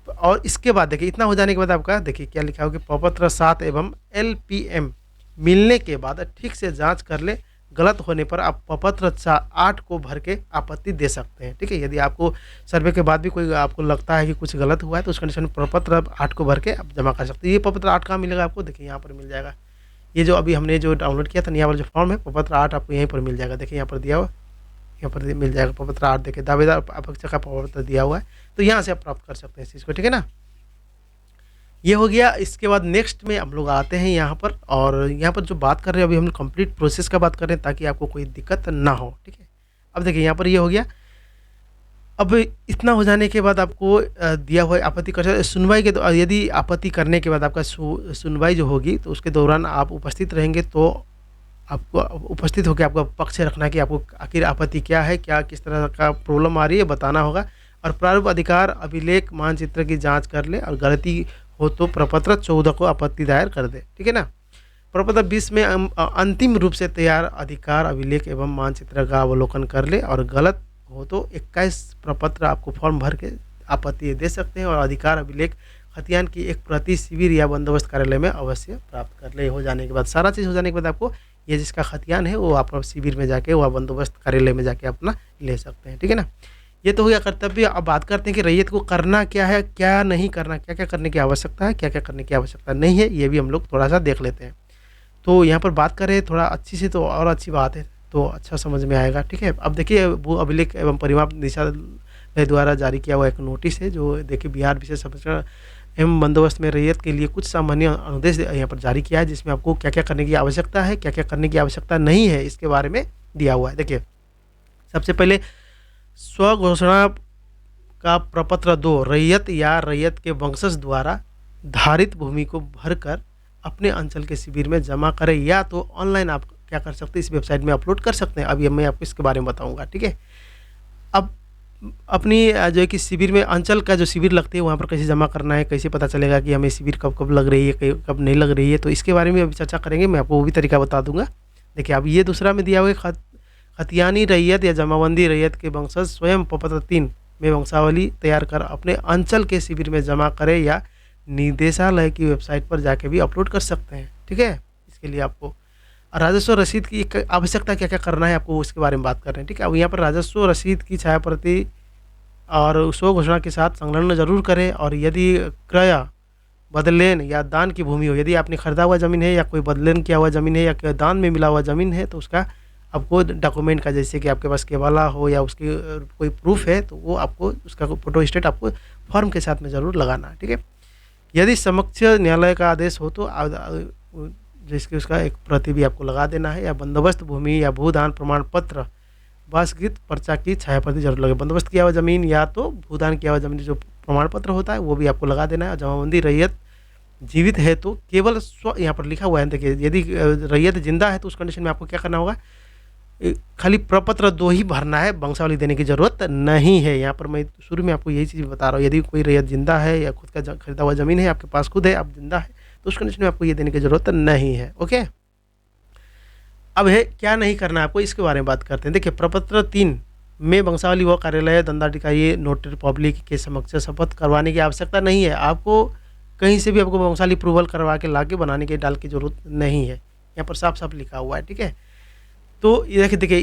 और इसके बाद देखिए इतना हो जाने के बाद आपका देखिए क्या लिखा हो कि प्रपत्र 7 एवं LPM मिलने के बाद ठीक से जांच कर ले। गलत होने पर आप प्रपत्र 8 को भर के आपत्ति दे सकते हैं, ठीक है। यदि आपको सर्वे के बाद भी कोई आपको लगता है कि कुछ गलत हुआ है तो उस कंडीशन में प्रपत्र 8 को भर के आप जमा कर सकते हैं। ये प्रपत्र 8 कहाँ मिलेगा आपको, देखिए यहाँ पर मिल जाएगा। ये जो अभी हमने जो डाउनलोड किया था नया वाला जो फॉर्म है प्रपत्र 8 आपको यहीं पर मिल जाएगा। देखिए यहाँ पर दिया हुआ, यहाँ पर मिल जाएगा प्रपत्र 8। देखिए दावेदार अपेक्षा का प्रपत्र दिया हुआ है तो यहाँ से आप प्राप्त कर सकते हैं इस चीज़ को, ठीक है ना। ये हो गया। इसके बाद नेक्स्ट में हम लोग आते हैं यहाँ पर, और यहाँ पर जो बात कर रहे हैं अभी हम लोग कंप्लीट प्रोसेस का बात कर रहे हैं ताकि आपको कोई दिक्कत ना हो, ठीक है। अब देखिए यहाँ पर ये हो गया। अब इतना हो जाने के बाद आपको दिया हुआ आपत्ति कर सुनवाई के यदि आपत्ति करने के बाद आपका सुनवाई जो होगी तो उसके दौरान आप उपस्थित रहेंगे तो आपको उपस्थित होकर आपका पक्ष रखना कि आपको आखिर आपत्ति क्या है, क्या किस तरह का प्रॉब्लम आ रही है बताना होगा। और प्रारूप अधिकार अभिलेख मानचित्र की जांच कर ले और गलती हो तो प्रपत्र 14 को आपत्ति दायर कर दे, ठीक है ना। प्रपत्र 20 में अंतिम रूप से तैयार अधिकार अभिलेख एवं मानचित्र का अवलोकन कर ले और गलत हो तो 21 प्रपत्र आपको फॉर्म भर के आपत्ति दे सकते हैं और अधिकार अभिलेख खतियान की एक प्रति शिविर या बंदोबस्त कार्यालय में अवश्य प्राप्त कर ले। हो जाने के बाद सारा चीज़ हो जाने के बाद आपको ये जिसका खतियान है वो आप शिविर में जाके वह बंदोबस्त कार्यालय में जाके अपना ले सकते हैं, ठीक है ना। ये तो हो गया कर्तव्य। अब बात करते हैं कि रैयत को करना क्या है, क्या नहीं करना, क्या क्या करने की आवश्यकता है, क्या क्या करने की आवश्यकता नहीं है, ये भी हम लोग थोड़ा सा देख लेते हैं। तो यहाँ पर बात करें थोड़ा अच्छी से तो और अच्छी बात है, तो अच्छा समझ में आएगा, ठीक है। अब देखिए भू अभिलेख एवं परिमाप निदेशालय द्वारा जारी किया हुआ एक नोटिस है जो देखिए बिहार विशेष सर्वेक्षण एवं बंदोबस्त में रैयत के लिए कुछ सामान्य अनुदेश यहाँ पर जारी किया है, जिसमें आपको क्या क्या करने की आवश्यकता है, क्या क्या करने की आवश्यकता नहीं है, इसके बारे में दिया हुआ है। देखिए सबसे पहले स्वघोषणा का प्रपत्र 2 रैयत या रैयत के वंशज द्वारा धारित भूमि को भरकर अपने अंचल के शिविर में जमा करें, या तो ऑनलाइन आप क्या कर सकते हैं इस वेबसाइट में अपलोड कर सकते हैं। अब ये मैं आपको इसके बारे में बताऊंगा, ठीक है। अब अपनी जो है कि शिविर में अंचल का जो शिविर लगती है वहाँ पर कैसे जमा करना है, कैसे पता चलेगा कि हमें शिविर कब कब लग रही है, कब नहीं लग रही है, तो इसके बारे में अभी चर्चा करेंगे। मैं आपको वो भी तरीका बता दूंगा। देखिए अब ये दूसरा में दिया हुआ है खतियानी रैयत या जमाबंदी रैयत के वंशज स्वयं प्रपत्र 3 में वंशावली तैयार कर अपने अंचल के शिविर में जमा करें या निदेशालय की वेबसाइट पर जाके भी अपलोड कर सकते हैं, ठीक है। इसके लिए आपको राजस्व रसीद की आवश्यकता क्या क्या करना है आपको उसके बारे में बात कर रहे हैं, ठीक है। अब यहाँ पर राजस्व रसीद की छाया प्रति और स्व घोषणा के साथ संलग्न जरूर करें, और यदि क्रय बदलेन या दान की भूमि हो, यदि आपने खरीदा हुआ ज़मीन है या कोई बदलेन किया हुआ ज़मीन है या कोई दान में मिला हुआ ज़मीन है, तो उसका आपको डॉक्यूमेंट का जैसे कि आपके पास केवाला हो या उसकी कोई प्रूफ है तो वो आपको उसका फोटो स्टेट आपको फॉर्म के साथ में ज़रूर लगाना है, ठीक है। यदि समक्ष न्यायालय का आदेश हो तो जिसकी उसका एक प्रति भी आपको लगा देना है, या बंदोबस्त भूमि या भूदान प्रमाण पत्र वास्तविक पर्चा की छाया प्रति जरूर लगे। बंदोबस्त किया हुआ ज़मीन या तो भूदान किया हुआ ज़मीन जो प्रमाण पत्र होता है वो भी आपको लगा देना है। और जमाबंदी रैयत जीवित है तो केवल यहाँ पर लिखा हुआ है, देखिए यदि रैयत जिंदा है तो उस कंडीशन में आपको क्या करना होगा, खाली प्रपत्र 2 ही भरना है, वंशावली देने की ज़रूरत नहीं है। यहाँ पर मैं शुरू में आपको यही चीज़ बता रहा हूँ, यदि कोई रैयत जिंदा है या खुद का खरीदा हुआ ज़मीन है आपके पास खुद है, आप जिंदा है, तो उस कंडीशन में आपको ये देने की ज़रूरत नहीं है, ओके। अब है क्या नहीं करना है आपको, इसके बारे में बात करते हैं। देखिए प्रपत्र 3 में वंशावली व कार्यालय दंडाधिकारी नोटरी पब्लिक के समक्ष शपथ करवाने की आवश्यकता नहीं है। आपको कहीं से भी आपको वंशावली अप्रूवल करवा के ला के बनाने के डाल की जरूरत नहीं है, यहाँ पर साफ साफ लिखा हुआ है, ठीक है। तो ये देखिए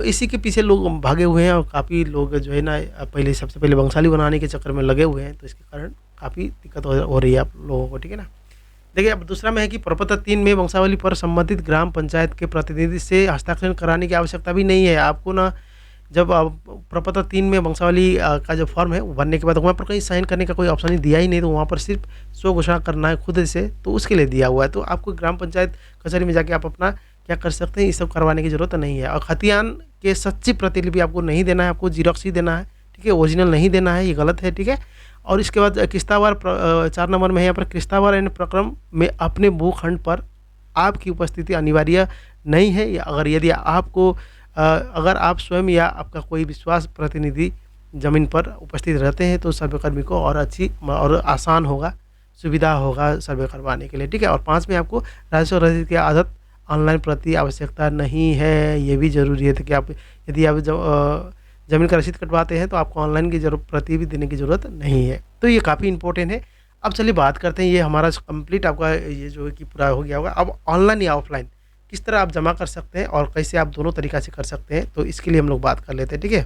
इसी के पीछे लोग भागे हुए हैं, और काफ़ी लोग जो है ना पहले सबसे पहले वंशावली बनाने के चक्कर में लगे हुए हैं, तो इसके कारण काफ़ी दिक्कत हो रही है आप लोगों को, ठीक है ना। देखिए अब दूसरा में है कि प्रपत्र 3 में वंशावली पर संबंधित ग्राम पंचायत के प्रतिनिधि से हस्ताक्षर कराने की आवश्यकता भी नहीं है। आपको ना जब प्रपत्र 3 में वंशावली का जो फॉर्म है वो भरने के बाद वहाँ पर कहीं साइन करने का कोई ऑप्शन ही दिया ही नहीं, तो वहाँ पर सिर्फ स्व घोषणा करना है खुद से, तो उसके लिए दिया हुआ है। तो आपको ग्राम पंचायत कचहरी में जाके आप अपना क्या कर सकते हैं, ये सब करवाने की ज़रूरत नहीं है। और खतियान के सच्ची प्रतिलिपि आपको नहीं देना है, आपको जीरोक्स ही देना है, ठीक है, ओरिजिनल नहीं देना है, ये गलत है, ठीक है। और इसके बाद किस्तावार 4 नंबर में है यहाँ पर किस्तावार एंड प्रक्रम में अपने भूखंड पर आपकी उपस्थिति अनिवार्य नहीं है, या यदि आपको अगर आप स्वयं या आपका कोई विश्वास प्रतिनिधि जमीन पर उपस्थित रहते हैं तो सर्वेकर्मी को और अच्छी और आसान होगा, सुविधा होगा सर्वे करवाने के लिए, ठीक है। और 5 में आपको राजस्व रसीद की आदत ऑनलाइन प्रति आवश्यकता नहीं है, ये भी ज़रूरी है कि आप यदि आप ज़मीन का रसीद कटवाते हैं तो आपको ऑनलाइन की प्रति भी देने की ज़रूरत नहीं है, तो ये काफ़ी इंपॉर्टेंट है। अब चलिए बात करते हैं, ये हमारा कंप्लीट आपका ये जो है कि पूरा हो गया होगा। अब ऑनलाइन या ऑफलाइन किस तरह आप जमा कर सकते हैं और कैसे आप दोनों तरीक़ा से कर सकते हैं, तो इसके लिए हम लोग बात कर लेते हैं, ठीक है।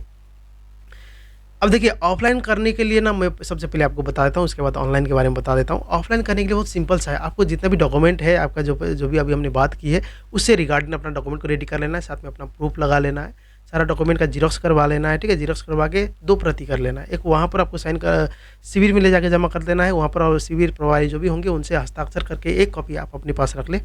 अब देखिए ऑफलाइन करने के लिए ना मैं सबसे पहले आपको बता देता हूँ, उसके बाद ऑनलाइन के बारे में बता देता हूँ। ऑफलाइन करने के लिए बहुत सिंपल सा है, आपको जितना भी डॉक्यूमेंट है आपका जो भी अभी हमने बात की है उससे रिगार्डिंग अपना डॉक्यूमेंट को रेडी कर लेना है, साथ में अपना प्रूफ लगा लेना है, सारा डॉक्यूमेंट का जीरोक्स करवा लेना है, ठीक है। जीरोक्स करवा के 2 प्रति कर लेना है, एक वहाँ पर आपको साइन कर शिविर में ले जाके जमा कर देना है, वहाँ पर शिविर प्रभारी जो भी होंगे उनसे हस्ताक्षर करके एक कॉपी आप अपने पास रख लें,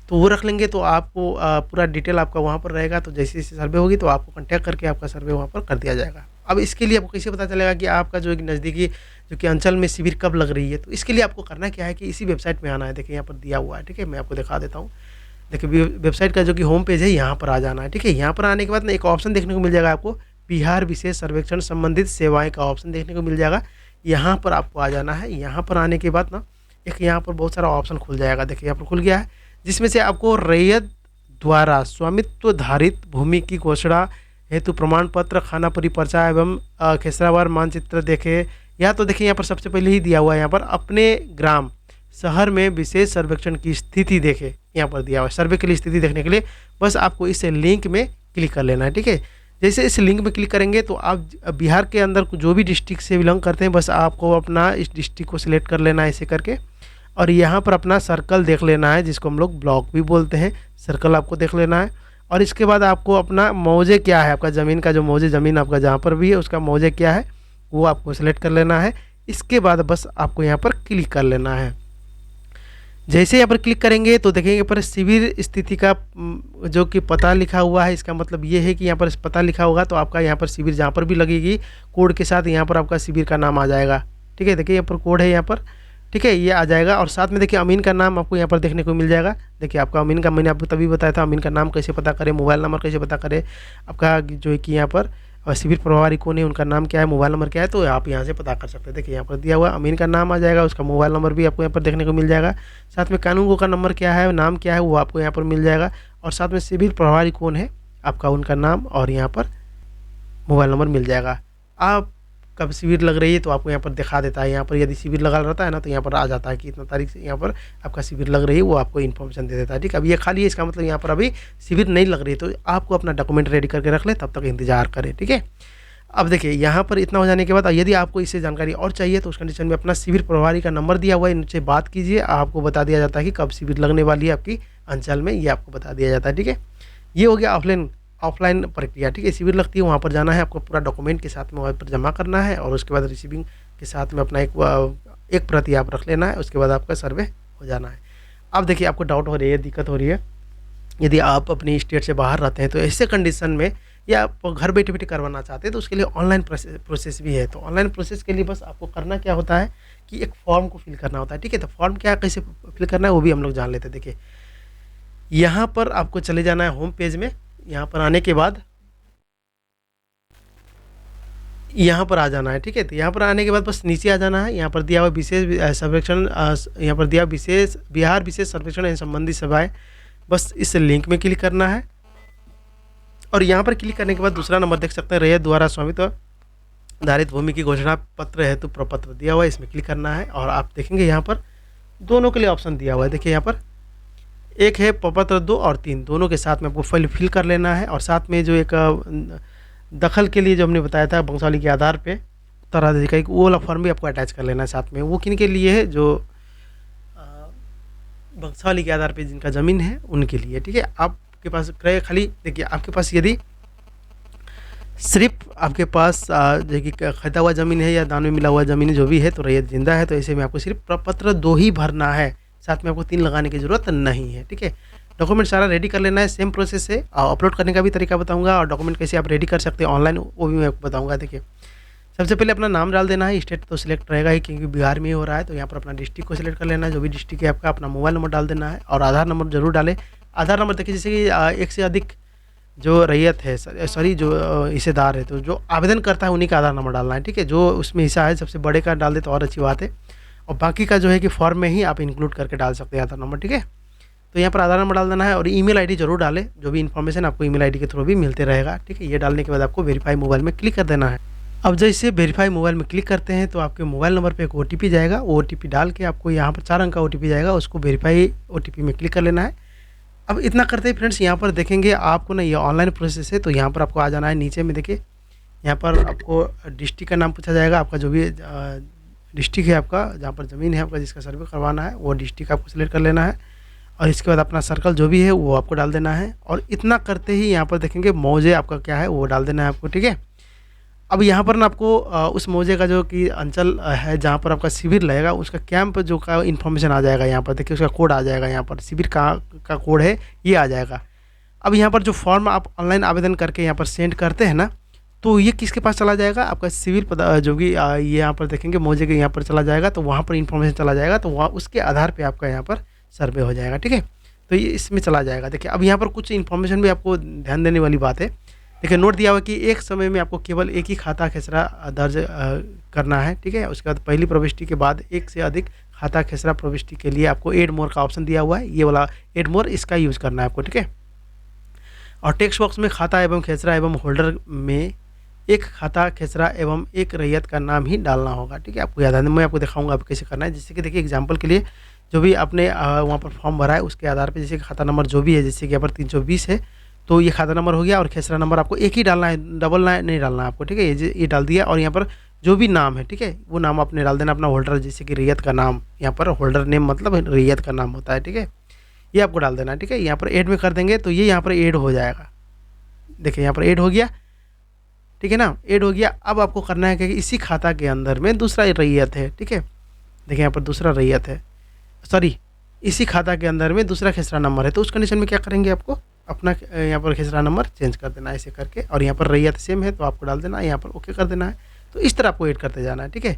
तो वो रख लेंगे तो आपको पूरा डिटेल आपका वहाँ पर रहेगा, तो जैसे जैसे सर्वे होगी तो आपको कॉन्टैक्ट करके आपका सर्वे वहाँ पर कर दिया जाएगा। अब इसके लिए आपको कैसे पता चलेगा कि आपका जो एक नज़दीकी जो कि अंचल में शिविर कब लग रही है, तो इसके लिए आपको करना क्या है कि इसी वेबसाइट में आना है। देखिए यहाँ पर दिया हुआ है, ठीक है, मैं आपको दिखा देता हूँ। देखिए वेबसाइट का जो कि होम पेज है यहाँ पर आ जाना है, ठीक है। यहाँ पर आने के बाद ना एक ऑप्शन देखने को मिल जाएगा आपको, बिहार विशेष सर्वेक्षण संबंधित सेवाएँ का ऑप्शन देखने को मिल जाएगा, यहाँ पर आपको आ जाना है। यहाँ पर आने के बाद ना एक यहाँ पर बहुत सारा ऑप्शन खुल जाएगा, देखिए यहाँ पर खुल गया है, जिसमें से आपको रैयत द्वारा स्वामित्व धारित भूमि की घोषणा हेतु प्रमाण पत्र, खाना परिपर्चा एवं खेसरावार मानचित्र देखे। या तो देखिए यहाँ पर सबसे पहले ही दिया हुआ है, यहाँ पर अपने ग्राम शहर में विशेष सर्वेक्षण की स्थिति देखे, यहाँ पर दिया हुआ है। सर्वे के लिए स्थिति देखने के लिए बस आपको इस लिंक में क्लिक कर लेना है, ठीक है। जैसे इस लिंक में क्लिक करेंगे तो आप बिहार के अंदर जो भी डिस्ट्रिक्ट से बिलोंग करते हैं, बस आपको अपना इस डिस्ट्रिक्ट को सिलेक्ट कर लेना है ऐसे करके, और यहाँ पर अपना सर्कल देख लेना है, जिसको हम लोग ब्लॉक भी बोलते हैं। सर्कल आपको देख लेना है, और इसके बाद आपको अपना मौजे क्या है, आपका ज़मीन का जो मौजे ज़मीन आपका जहाँ पर भी है उसका मौजे क्या है वो आपको सेलेक्ट कर लेना है। इसके बाद बस आपको यहाँ पर क्लिक कर लेना है। जैसे यहाँ पर क्लिक करेंगे तो देखेंगे पर शिविर स्थिति का जो कि पता लिखा हुआ है, इसका मतलब ये है कि यहाँ पर पता लिखा होगा तो आपका यहाँ पर शिविर जहाँ पर भी लगेगी कोड के साथ यहाँ पर आपका शिविर का नाम आ जाएगा, ठीक है। देखिए यहाँ पर कोड है यहाँ पर, ठीक है, ये आ जाएगा। और साथ में देखिए अमीन का नाम आपको यहाँ पर देखने को मिल जाएगा। देखिए आपका अमीन का, मैंने आपको तभी बताया था अमीन का नाम कैसे पता करें, मोबाइल नंबर कैसे पता करें, आपका जो है कि यहाँ पर शिविर प्रभारी कौन है, उनका नाम क्या है, मोबाइल नंबर क्या है, तो आप यहाँ से पता कर सकते हैं। देखिए यहाँ पर दिया हुआ अमीन का नाम आ जाएगा, उसका मोबाइल नंबर भी आपको यहाँ पर देखने को मिल जाएगा। साथ में कानूनगो का नंबर क्या है, नाम क्या है, वो आपको यहाँ पर मिल जाएगा। और साथ में शिविर प्रभारी कौन है आपका, उनका नाम और यहाँ पर मोबाइल नंबर मिल जाएगा। आप कब शिविर लग रही है तो आपको यहाँ पर दिखा देता है। यहाँ पर यदि शिविर लगा रहता है ना तो यहाँ पर आ जाता है कि इतना तारीख से यहाँ पर आपका शिविर लग रही है, वो आपको इन्फॉर्मेशन दे देता है, ठीक है। अब ये खाली है, इसका मतलब यहाँ पर अभी शिविर नहीं लग रही है, तो आपको अपना डॉक्यूमेंट रेडी करके रख ले, तब तक इंतजार करें, ठीक है। अब देखिए यहाँ पर इतना हो जाने के बाद यदि आपको इससे जानकारी और चाहिए तो उस कंडीशन में अपना शिविर प्रभारी का नंबर दिया हुआ है, इनसे बात कीजिए, आपको बता दिया जाता है कि कब शिविर लगने वाली है आपकी अंचल में, ये आपको बता दिया जाता है, ठीक है। ये हो गया ऑफलाइन प्रक्रिया, ठीक है। शिविर लगती है वहाँ पर जाना है, आपको पूरा डॉक्यूमेंट के साथ में वहाँ पर जमा करना है, और उसके बाद रिसीविंग के साथ में अपना एक प्रति आप रख लेना है, उसके बाद आपका सर्वे हो जाना है। अब देखिए आपको डाउट हो रही है, दिक्कत हो रही है, यदि आप अपनी स्टेट से बाहर रहते हैं तो ऐसे कंडीशन में या आप घर बैठे बैठे करवाना चाहते हैं तो उसके लिए ऑनलाइन प्रोसेस भी है। तो ऑनलाइन प्रोसेस के लिए बस आपको करना क्या होता है कि एक फॉर्म को फिल करना होता है, ठीक है। तो फॉर्म क्या कैसे फिल करना है वो भी हम लोग जान लेते हैं। देखिए यहाँ पर आपको चले जाना है होम पेज में, यहाँ पर आने के बाद यहाँ पर आ जाना है, ठीक है। तो यहाँ पर आने के बाद बस नीचे आ जाना है, यहाँ पर दिया हुआ विशेष सर्वेक्षण, यहाँ पर दिया विशेष बिहार विशेष सर्वेक्षण एवं संबंधित सभाएँ, बस इस लिंक में क्लिक करना है। और यहाँ पर क्लिक करने के बाद दूसरा नंबर देख सकते हैं, रैयत द्वारा स्वामित्व धारित भूमि की घोषणा पत्र हेतु प्रपत्र दिया हुआ है, इसमें क्लिक करना है। और आप देखेंगे यहाँ पर दोनों के लिए ऑप्शन दिया हुआ है। देखिए यहाँ पर एक है प्रपत्र 2 और 3, दोनों के साथ में आपको फिल कर लेना है। और साथ में जो एक दखल के लिए जो हमने बताया था वंशावली के आधार पे उत्तराधिकारी, वो वाला फॉर्म भी आपको अटैच कर लेना है साथ में। वो किन के लिए है, जो वंशावली के आधार पे जिनका ज़मीन है उनके लिए, ठीक है। आपके पास क्रय खाली देखिए, आपके पास यदि सिर्फ आपके पास जो कि खरीदा हुआ ज़मीन है या दान में मिला हुआ ज़मीन जो भी है तो रैयत जिंदा है, तो ऐसे में आपको सिर्फ प्रपत्र 2 ही भरना है, साथ में आपको 3 लगाने की ज़रूरत नहीं है, ठीक है। डॉक्यूमेंट सारा रेडी कर लेना है, सेम प्रोसेस है। अपलोड करने का भी तरीका बताऊंगा, और डॉक्यूमेंट कैसे आप रेडी कर सकते हैं ऑनलाइन वो भी मैं आपको बताऊंगा। देखिए सबसे पहले अपना नाम डाल देना है, स्टेट तो सिलेक्ट रहेगा ही क्योंकि बिहार में ही हो रहा है, तो यहाँ पर अपना डिस्ट्रिक्ट को सिलेक्ट कर लेना है, जो भी डिस्ट्रिक्ट है आपका। अपना मोबाइल नंबर डाल देना है और आधार नंबर जरूर डालें। आधार नंबर देखिए जैसे कि एक से अधिक जो रैयत है, सॉरी जो हिस्सेदार है, तो जो आवेदन करता है उन्हीं का आधार नंबर डालना है, ठीक है। जो उसमें हिस्सा है सबसे बड़े का डाल दे तो और अच्छी बात है, और बाकी का जो है कि फॉर्म में ही आप इंक्लूड करके डाल सकते हैं आधार नंबर, ठीक है। तो यहाँ पर आधार नंबर डाल देना है और ईमेल आईडी जरूर डालें, जो भी इन्फॉर्मेशन आपको ईमेल आईडी के थ्रू भी मिलते रहेगा, ठीक है। ये डालने के बाद आपको वेरीफाई मोबाइल में क्लिक कर देना है। अब जैसे वेरीफाई मोबाइल में क्लिक करते हैं तो आपके मोबाइल नंबर पे एक OTP जाएगा, वो OTP डाल के आपको यहाँ पर 4 अंक का OTP जाएगा, उसको वेरीफाई OTP में क्लिक कर लेना है। अब इतना करते ही फ्रेंड्स यहाँ पर देखेंगे आपको ना, ये ऑनलाइन प्रोसेस है, तो यहाँ पर आपको आ जाना है नीचे में। देखिए यहाँ पर आपको डिस्ट्रिक्ट का नाम पूछा जाएगा, आपका जो भी डिस्ट्रिक्ट है आपका, जहाँ पर ज़मीन है आपका, जिसका सर्वे करवाना है वो डिस्ट्रिक्ट आपको सिलेक्ट कर लेना है। और इसके बाद अपना सर्कल जो भी है वो आपको डाल देना है। और इतना करते ही यहाँ पर देखेंगे मौजे आपका क्या है वो डाल देना है आपको, ठीक है। अब यहाँ पर ना आपको उस मौजे का जो कि अंचल है जहाँ पर आपका शिविर लगेगा उसका कैंप जो का इन्फॉर्मेशन आ जाएगा, यहाँ पर देखिए उसका कोड आ जाएगा, यहाँ पर शिविर का कोड है ये आ जाएगा। अब यहाँ पर जो फॉर्म आप ऑनलाइन आवेदन करके यहाँ पर सेंड करते हैं ना, तो ये किसके पास चला जाएगा, आपका सिविल जो कि ये यहाँ पर देखेंगे मौजे के यहाँ पर चला जाएगा, तो वहाँ पर इन्फॉर्मेशन चला जाएगा, तो वहाँ उसके आधार पर आपका यहाँ पर सर्वे हो जाएगा, ठीक है। तो ये इसमें चला जाएगा। देखिए अब यहाँ पर कुछ इन्फॉर्मेशन भी आपको ध्यान देने वाली बात है। देखिए नोट दिया हुआ कि एक समय में आपको केवल एक ही खाता खेसरा दर्ज करना है, ठीक है। उसके बाद पहली प्रविष्टि के बाद एक से अधिक खाता खेसरा प्रविष्टि के लिए आपको ऐड मोर का ऑप्शन दिया हुआ है, ये वाला ऐड मोर, इसका यूज़ करना है आपको, ठीक है। और टेक्स्ट बॉक्स में खाता एवं खेसरा एवं होल्डर में एक खाता खेसरा एवं एक रैयत का नाम ही डालना होगा, ठीक है। आपको याद है, मैं आपको दिखाऊंगा आप कैसे करना है। जैसे कि देखिए एग्जांपल के लिए जो भी आपने वहाँ पर फॉर्म भरा है उसके आधार पे, जैसे कि खाता नंबर जो भी है, जैसे कि यहाँ पर 320 है तो ये खाता नंबर हो गया, और खेसरा नंबर आपको एक ही डालना है, डबल नहीं डालना है आपको, ठीक है। ये डाल दिया, और यहाँ पर जो भी नाम है, ठीक है, वो नाम आपने डाल देना अपना होल्डर, जैसे कि रैयत का नाम, यहाँ पर होल्डर नेम मतलब रैयत का नाम होता है, ठीक है। ये आपको डाल देना है, ठीक है। यहाँ पर ऐड में कर देंगे तो ये यहाँ पर ऐड हो जाएगा, देखिए यहाँ पर ऐड हो गया, ठीक है ना, ऐड हो गया। अब आपको करना है कि इसी खाता के अंदर में दूसरा रैयत है, ठीक है, देखिए यहाँ पर दूसरा रैयत है, सॉरी इसी खाता के अंदर में दूसरा खेसरा नंबर है, तो उस कंडीशन में क्या करेंगे, आपको अपना यहाँ पर खेसरा नंबर चेंज कर देना है ऐसे करके, और यहाँ पर रैयत सेम है तो आपको डाल देना है, यहाँ पर ओके कर देना है। तो इस तरह आपको ऐड करते जाना है, ठीक है।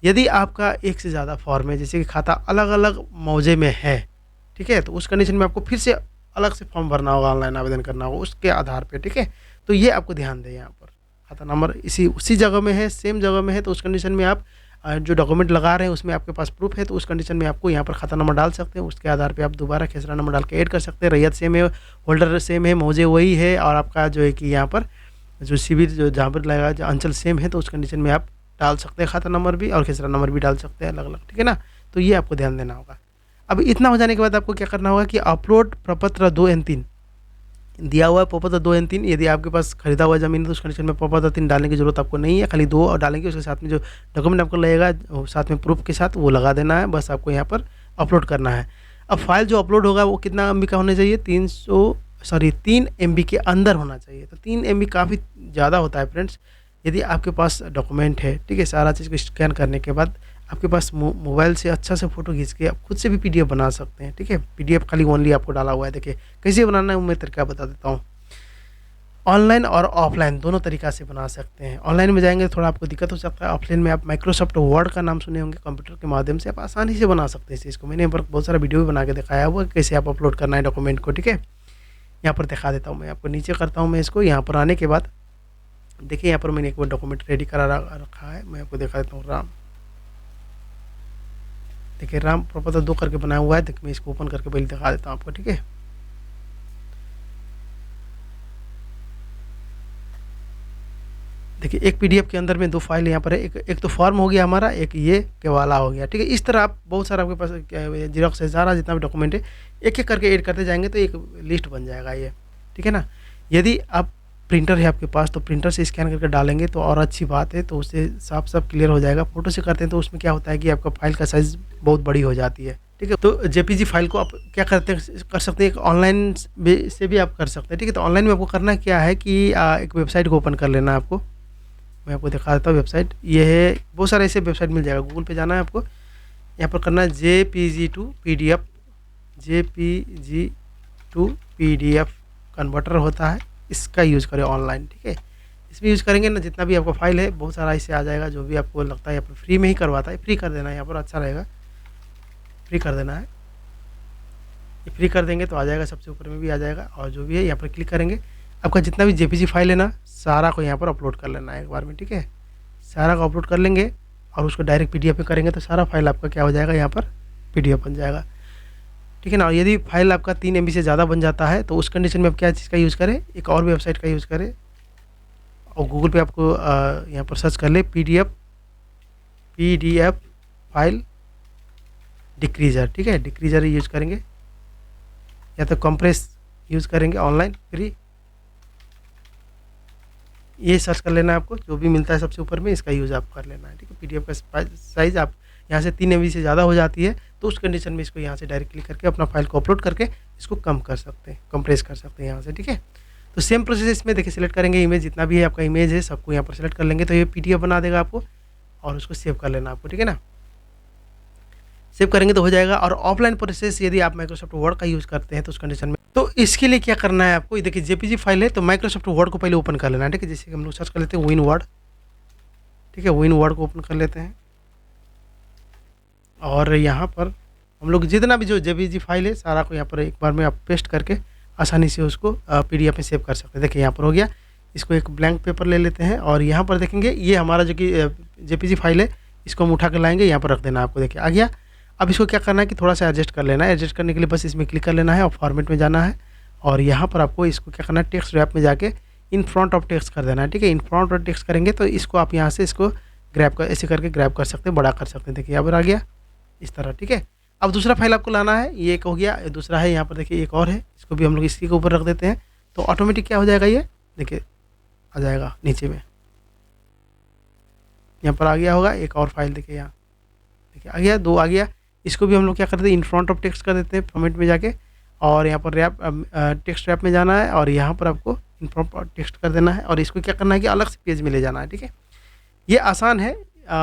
यदि आपका एक से ज़्यादा फॉर्म है, जैसे कि खाता अलग अलग मौजे में है, ठीक है, तो उस कंडीशन में आपको फिर से अलग से फॉर्म भरना होगा, ऑनलाइन आवेदन करना होगा उसके आधार पर, ठीक है। तो ये आपको ध्यान दें, यहाँ पर खाता नंबर उसी जगह में है, सेम जगह में है, तो उस कंडीशन में आप जो डॉक्यूमेंट लगा रहे हैं उसमें आपके पास प्रूफ है, तो उस कंडीशन में आपको यहाँ पर खाता नंबर डाल सकते हैं, उसके आधार पे आप दोबारा खेसरा नंबर डाल के ऐड कर सकते हैं। रैयत सेम है, होल्डर सेम है, मौजे वही है, और आपका जो है कि यहाँ पर जो शिविर जो जहाँ पर लगेगा जो अंचल सेम है, तो उस कंडीशन में आप डाल सकते हैं खाता नंबर भी और खेसरा नंबर भी डाल सकते हैं अलग अलग, ठीक है ना। तो ये आपको ध्यान देना होगा। अब इतना हो जाने के बाद आपको क्या करना होगा कि अपलोड प्रपत्र 2 एंड 3 दिया हुआ है, प्रपत्र 2 एंड 3, यदि आपके पास खरीदा हुआ ज़मीन है तो उस कंडीशन में प्रपत्र 3 डालने की जरूरत आपको नहीं है, खाली 2 और डालेंगे, उसके साथ में जो डॉक्यूमेंट आपको लगेगा साथ में प्रूफ के साथ वो लगा देना है, बस आपको यहाँ पर अपलोड करना है। अब फाइल जो अपलोड होगा वो कितना MB का होना चाहिए, 3 MB के अंदर होना चाहिए। तो 3 MB काफ़ी ज़्यादा होता है फ्रेंड्स। यदि आपके पास डॉक्यूमेंट है, ठीक है, सारा चीज़ को स्कैन करने के बाद आपके पास मोबाइल से अच्छा से फ़ोटो खींच के आप खुद से भी PDF बना सकते हैं, ठीक है। PDF खाली ओनली आपको डाला हुआ है, देखिए कैसे बनाना है वो मैं तरीका बता देता हूँ। ऑनलाइन और ऑफलाइन दोनों तरीक़ा से बना सकते हैं। ऑनलाइन में जाएंगे तो थोड़ा आपको दिक्कत हो सकता है, ऑफलाइन में आप माइक्रोसॉफ्ट वर्ड का नाम सुने होंगे, कंप्यूटर के माध्यम से आप आसानी से बना सकते हैं इस चीज़ को। मैंने यहाँ पर बहुत सारा वीडियो भी बना के दिखाया हुआ कैसे आप अपलोड करना है डॉक्यूमेंट को, ठीक है। यहाँ पर दिखा देता हूँ मैं आपको, नीचे करता हूँ मैं इसको। यहाँ पर आने के बाद देखिए यहाँ पर मैंने एक डॉक्यूमेंट रेडी करा रखा है, मैं आपको दिखा देता हूँ। राम, देखिए राम प्रपत्र 2 करके बनाया हुआ है, देखिए मैं इसको ओपन करके पहले दिखा देता हूँ आपको, ठीक है। देखिए एक PDF के अंदर में 2 फाइल यहाँ पर है, एक तो फॉर्म हो गया हमारा, एक ये केवाला हो गया, ठीक है। इस तरह आप बहुत सारा आपके पास जीरोक्स है, सारा जितना भी डॉक्यूमेंट है एक एक करके ऐड करते जाएंगे तो एक लिस्ट बन जाएगा ये, ठीक है ना। यदि आप प्रिंटर है आपके पास तो प्रिंटर से स्कैन करके डालेंगे तो और अच्छी बात है, तो उससे साफ साफ क्लियर हो जाएगा। फोटो से करते हैं तो उसमें क्या होता है कि आपका फाइल का साइज़ बहुत बड़ी हो जाती है, ठीक है। तो JPG फाइल को आप क्या करते हैं, कर सकते हैं, एक ऑनलाइन से भी आप कर सकते हैं, ठीक है। तो ऑनलाइन में आपको करना क्या है कि एक वेबसाइट को ओपन कर लेना है आपको। मैं आपको दिखा देता हूँ वेबसाइट, ये है, बहुत सारे ऐसे वेबसाइट मिल जाएगा, गूगल पे जाना है आपको, यहाँ पर करना है JPG to PDF कन्वर्टर होता है, इसका यूज़ करें ऑनलाइन, ठीक है। इसमें यूज़ करेंगे ना, जितना भी आपका फाइल है बहुत सारा इससे आ जाएगा, जो भी आपको लगता है यहाँ पर फ्री में ही करवाता है, फ्री कर देना है यहाँ पर, अच्छा रहेगा, फ्री कर देना है। ये फ्री कर देंगे तो आ जाएगा, सबसे ऊपर में भी आ जाएगा, और जो भी है यहाँ पर क्लिक करेंगे, आपका जितना भी JPG फाइल है ना सारा को यहाँ पर अपलोड कर लेना है एक बार में, ठीक है। सारा को अपलोड कर लेंगे और उसको डायरेक्ट PDF में करेंगे तो सारा फाइल आपका क्या हो जाएगा, यहाँ पर PDF बन जाएगा, ठीक है ना। और यदि फाइल आपका 3 MB से ज़्यादा बन जाता है तो उस कंडीशन में आप क्या चीज़ का यूज़ करें, एक और वेबसाइट का यूज़ करें, और गूगल पे आपको यहाँ पर सर्च कर ले PDF फाइल डिक्रीजर, ठीक है, डिक्रीजर यूज़ करेंगे, या तो कंप्रेस यूज़ करेंगे ऑनलाइन फ्री, ये सर्च कर लेना है आपको, जो भी मिलता है सबसे ऊपर में इसका यूज़ आप कर लेना है, ठीक है। PDF का साइज़ आप यहाँ से 3 MB से ज़्यादा हो जाती है तो उस कंडीशन में इसको यहाँ से डायरेक्ट क्लिक करके अपना फाइल को अपलोड करके इसको कम कर सकते हैं, कंप्रेस कर सकते हैं यहाँ से, ठीक है। तो सेम प्रोसेस इसमें देखिए, सिलेक्ट करेंगे इमेज, जितना भी है आपका इमेज है सबको यहाँ पर सिलेक्ट कर लेंगे तो ये PDF बना देगा आपको, और उसको सेव कर लेना आपको, ठीक है ना। सेव करेंगे तो हो जाएगा। और ऑफलाइन प्रोसेस यदि आप माइक्रोसॉफ्ट वर्ड का यूज़ करते हैं तो उस कंडीशन में, तो इसके लिए क्या करना है आपको, देखिए JPG फाइल है तो माइक्रोसॉफ्ट वर्ड को पहले ओपन कर लेना है, ठीक है। जैसे हम लोग सर्च कर लेते हैं विन वर्ड, ठीक है, विन वर्ड को ओपन कर लेते हैं, और यहाँ पर हम लोग जितना भी जो JPG फाइल है सारा को यहाँ पर एक बार में आप पेस्ट करके आसानी से उसको PDF में सेव कर सकते हैं। देखिए यहाँ पर हो गया, इसको एक ब्लैंक पेपर ले लेते हैं और यहाँ पर देखेंगे ये हमारा जो कि JPG फाइल है इसको हम उठा कर लाएंगे, यहाँ पर रख देना आपको, देखिए आ गया। अब इसको क्या करना है कि थोड़ा सा एडजस्ट कर लेना है। एडजस्ट करने के लिए बस इसमें क्लिक कर लेना है और फॉर्मेट में जाना है और यहाँ पर आपको इसको क्या करना है, टेक्स्ट रैप में जाके इन फ्रंट ऑफ टेक्स्ट कर देना है। ठीक है, इन फ्रंट ऑफ टेक्स्ट करेंगे तो इसको आप यहाँ से इसको ग्रैब कर, ऐसे करके ग्रैब कर सकते हैं, बड़ा कर सकते हैं। देखिए यहाँ पर आ गया इस तरह। ठीक है, अब दूसरा फाइल आपको लाना है, ये एक हो गया, दूसरा है यहाँ पर देखिए एक और है, इसको भी हम लोग इसी के ऊपर रख देते हैं। तो ऑटोमेटिक क्या हो जाएगा, ये देखिए आ जाएगा नीचे में, यहाँ पर आ गया होगा एक और फाइल। देखिए यहाँ देखिए आ गया, 2 आ गया। इसको भी हम लोग क्या करते हैं, इन फ्रंट ऑफ टेक्स्ट कर देते हैं फॉर्मेट में जाके और यहाँ पर रैप टेक्स्ट रैप में जाना है और यहाँ पर आपको इन फ्रंट ऑफ टेक्स्ट कर देना है और इसको क्या करना है कि अलग से पेज में ले जाना है। ठीक है, ये आसान है।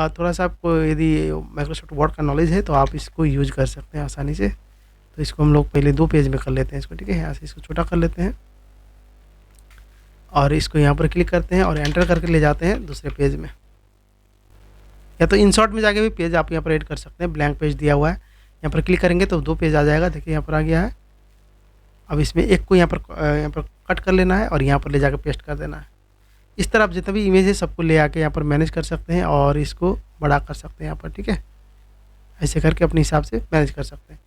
थोड़ा सा आपको यदि माइक्रोसॉफ्ट वर्ड का नॉलेज है तो आप इसको यूज कर सकते हैं आसानी से। तो इसको हम लोग पहले 2 पेज में कर लेते हैं इसको। ठीक है, यहाँ से इसको छोटा कर लेते हैं और इसको यहाँ पर क्लिक करते हैं और एंटर करके ले जाते हैं दूसरे पेज में। या तो इंसर्ट में जाके भी पेज आप यहाँ पर ऐड कर सकते हैं, ब्लैंक पेज दिया हुआ है, यहाँ पर क्लिक करेंगे तो 2 पेज आ जाएगा। देखिए यहाँ पर आ गया है। अब इसमें एक को यहाँ पर कट कर लेना है और यहाँ पर ले जाकर पेस्ट कर देना है। इस तरह आप जितना भी इमेज है सबको ले आके यहाँ पर मैनेज कर सकते हैं और इसको बड़ा कर सकते हैं यहाँ पर। ठीक है, ऐसे करके अपने हिसाब से मैनेज कर सकते हैं।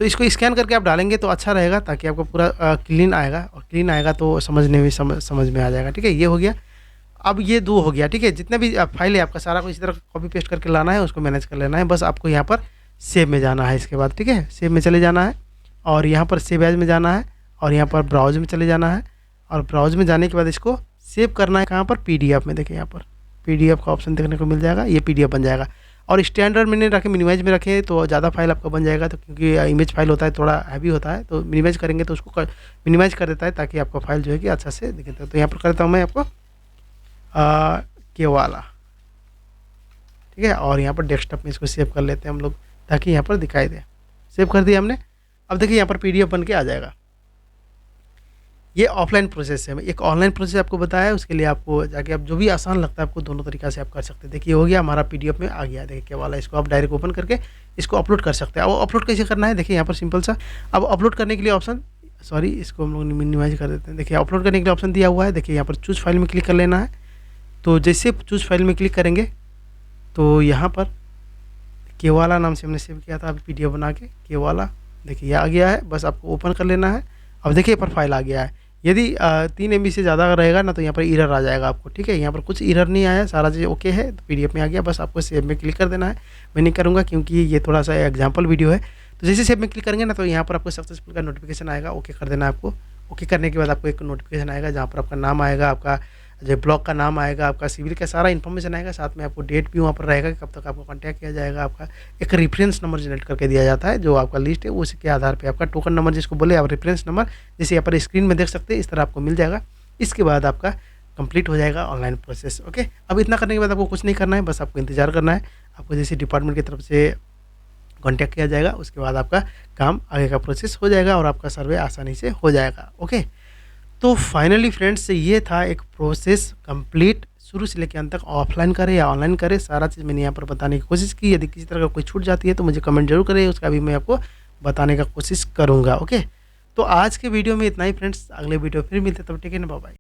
तो इसको स्कैन करके आप डालेंगे तो अच्छा रहेगा, ताकि आपको पूरा क्लीन आएगा और क्लीन आएगा तो समझने में समझ में आ जाएगा। ठीक है, ये हो गया। अब ये 2 हो गया। ठीक है, जितना भी फाइल है आपका सारा को इसी तरह कॉपी पेस्ट करके लाना है, उसको मैनेज कर लेना है। बस आपको यहाँ पर सेव में जाना है इसके बाद। ठीक है, सेव में चले जाना है और यहाँ पर सेव एज में जाना है और यहाँ पर ब्राउज में चले जाना है और ब्राउज में जाने के बाद इसको सेव करना है कहाँ पर, PDF में। देखिए यहाँ पर PDF का ऑप्शन देखने को मिल जाएगा, ये PDF बन जाएगा। और स्टैंडर्ड में नहीं रखें, मिनिमाइज में रखें तो ज़्यादा फाइल आपका बन जाएगा। तो क्योंकि इमेज फाइल होता है थोड़ा हैवी होता है, तो मिनिमाइज करेंगे तो उसको मिनिमाइज कर देता है ताकि आपका फाइल जो है कि अच्छा से दिखे। तो यहाँ पर करता हूँ मैं आपको केवाला। ठीक है, और यहाँ पर डेस्कटॉप में इसको सेव कर लेते हैं हम लोग ताकि यहाँ पर दिखाई दे। सेव कर दिया हमने। अब देखिए यहाँ पर PDF बन के आ जाएगा। ये ऑफलाइन प्रोसेस है। एक ऑनलाइन प्रोसेस आपको बताया है, उसके लिए आपको जाके आप जो भी आसान लगता है आपको दोनों तरीका से आप कर सकते हैं। देखिए हो गया हमारा PDF में आ गया। देखिए क्या वाला, इसको आप डायरेक्ट ओपन करके इसको अपलोड कर सकते हैं। अब अपलोड कैसे करना है, देखिए यहाँ पर सिंपल सा। अब अपलोड करने के लिए ऑप्शन, सॉरी इसको हम लोग मिनिमाइज कर देते हैं। देखिए अपलोड करने के लिए ऑप्शन दिया हुआ है। देखिए यहाँ पर चूज फाइल में क्लिक कर लेना है। तो जैसे चूज फाइल में क्लिक करेंगे तो यहाँ पर केवाला नाम से हमने सेव किया था अभी PDF बना के, केवाला। देखिए ये आ गया है, बस आपको ओपन कर लेना है। अब देखिए पर फाइल आ गया है। यदि 3 MB से ज़्यादा रहेगा ना तो यहाँ पर एरर आ जाएगा आपको। ठीक है, यहाँ पर कुछ एरर नहीं आया, सारा चीज़ ओके है। तो PDF में आ गया, बस आपको सेव में क्लिक कर देना है। मैं नहीं करूँगा क्योंकि ये थोड़ा सा एग्जाम्पल वीडियो है। तो जैसे सेव में क्लिक करेंगे ना तो यहाँ पर आपको सक्सेसफुल का नोटिफिकेशन आएगा। ओके कर देना है आपको। ओके करने के बाद आपको एक नोटिफिकेशन आएगा जहाँ पर आपका नाम आएगा, आपका जो ब्लॉग का नाम आएगा, आपका सिविल का सारा इन्फॉर्मेशन आएगा, साथ में आपको डेट भी वहाँ पर रहेगा कि कब तक आपको कांटेक्ट किया जाएगा। आपका एक रेफरेंस नंबर जनरेट करके दिया जाता है, जो आपका लिस्ट है उसके आधार पे आपका टोकन नंबर जिसको बोले आप रेफरेंस नंबर, जैसे यहाँ पर स्क्रीन में देख सकते हैं इस तरह आपको मिल जाएगा। इसके बाद आपका कंप्लीट हो जाएगा ऑनलाइन प्रोसेस। ओके, अब इतना करने के बाद आपको कुछ नहीं करना है, बस आपको इंतजार करना है। आपको जैसे डिपार्टमेंट की तरफ से कॉन्टैक्ट किया जाएगा, उसके बाद आपका काम आगे का प्रोसेस हो जाएगा और आपका सर्वे आसानी से हो जाएगा। ओके, तो फाइनली फ्रेंड्स ये था एक प्रोसेस कंप्लीट, शुरू से लेकर अंत तक। ऑफलाइन करें या ऑनलाइन करें, सारा चीज़ मैंने यहाँ पर बताने की कोशिश की। यदि किसी तरह का कोई छूट जाती है तो मुझे कमेंट जरूर करें, उसका भी मैं आपको बताने का कोशिश करूँगा। ओके, तो आज के वीडियो में इतना ही फ्रेंड्स, अगले वीडियो फिर मिलते, तब ठीक है ना, बाय बाय।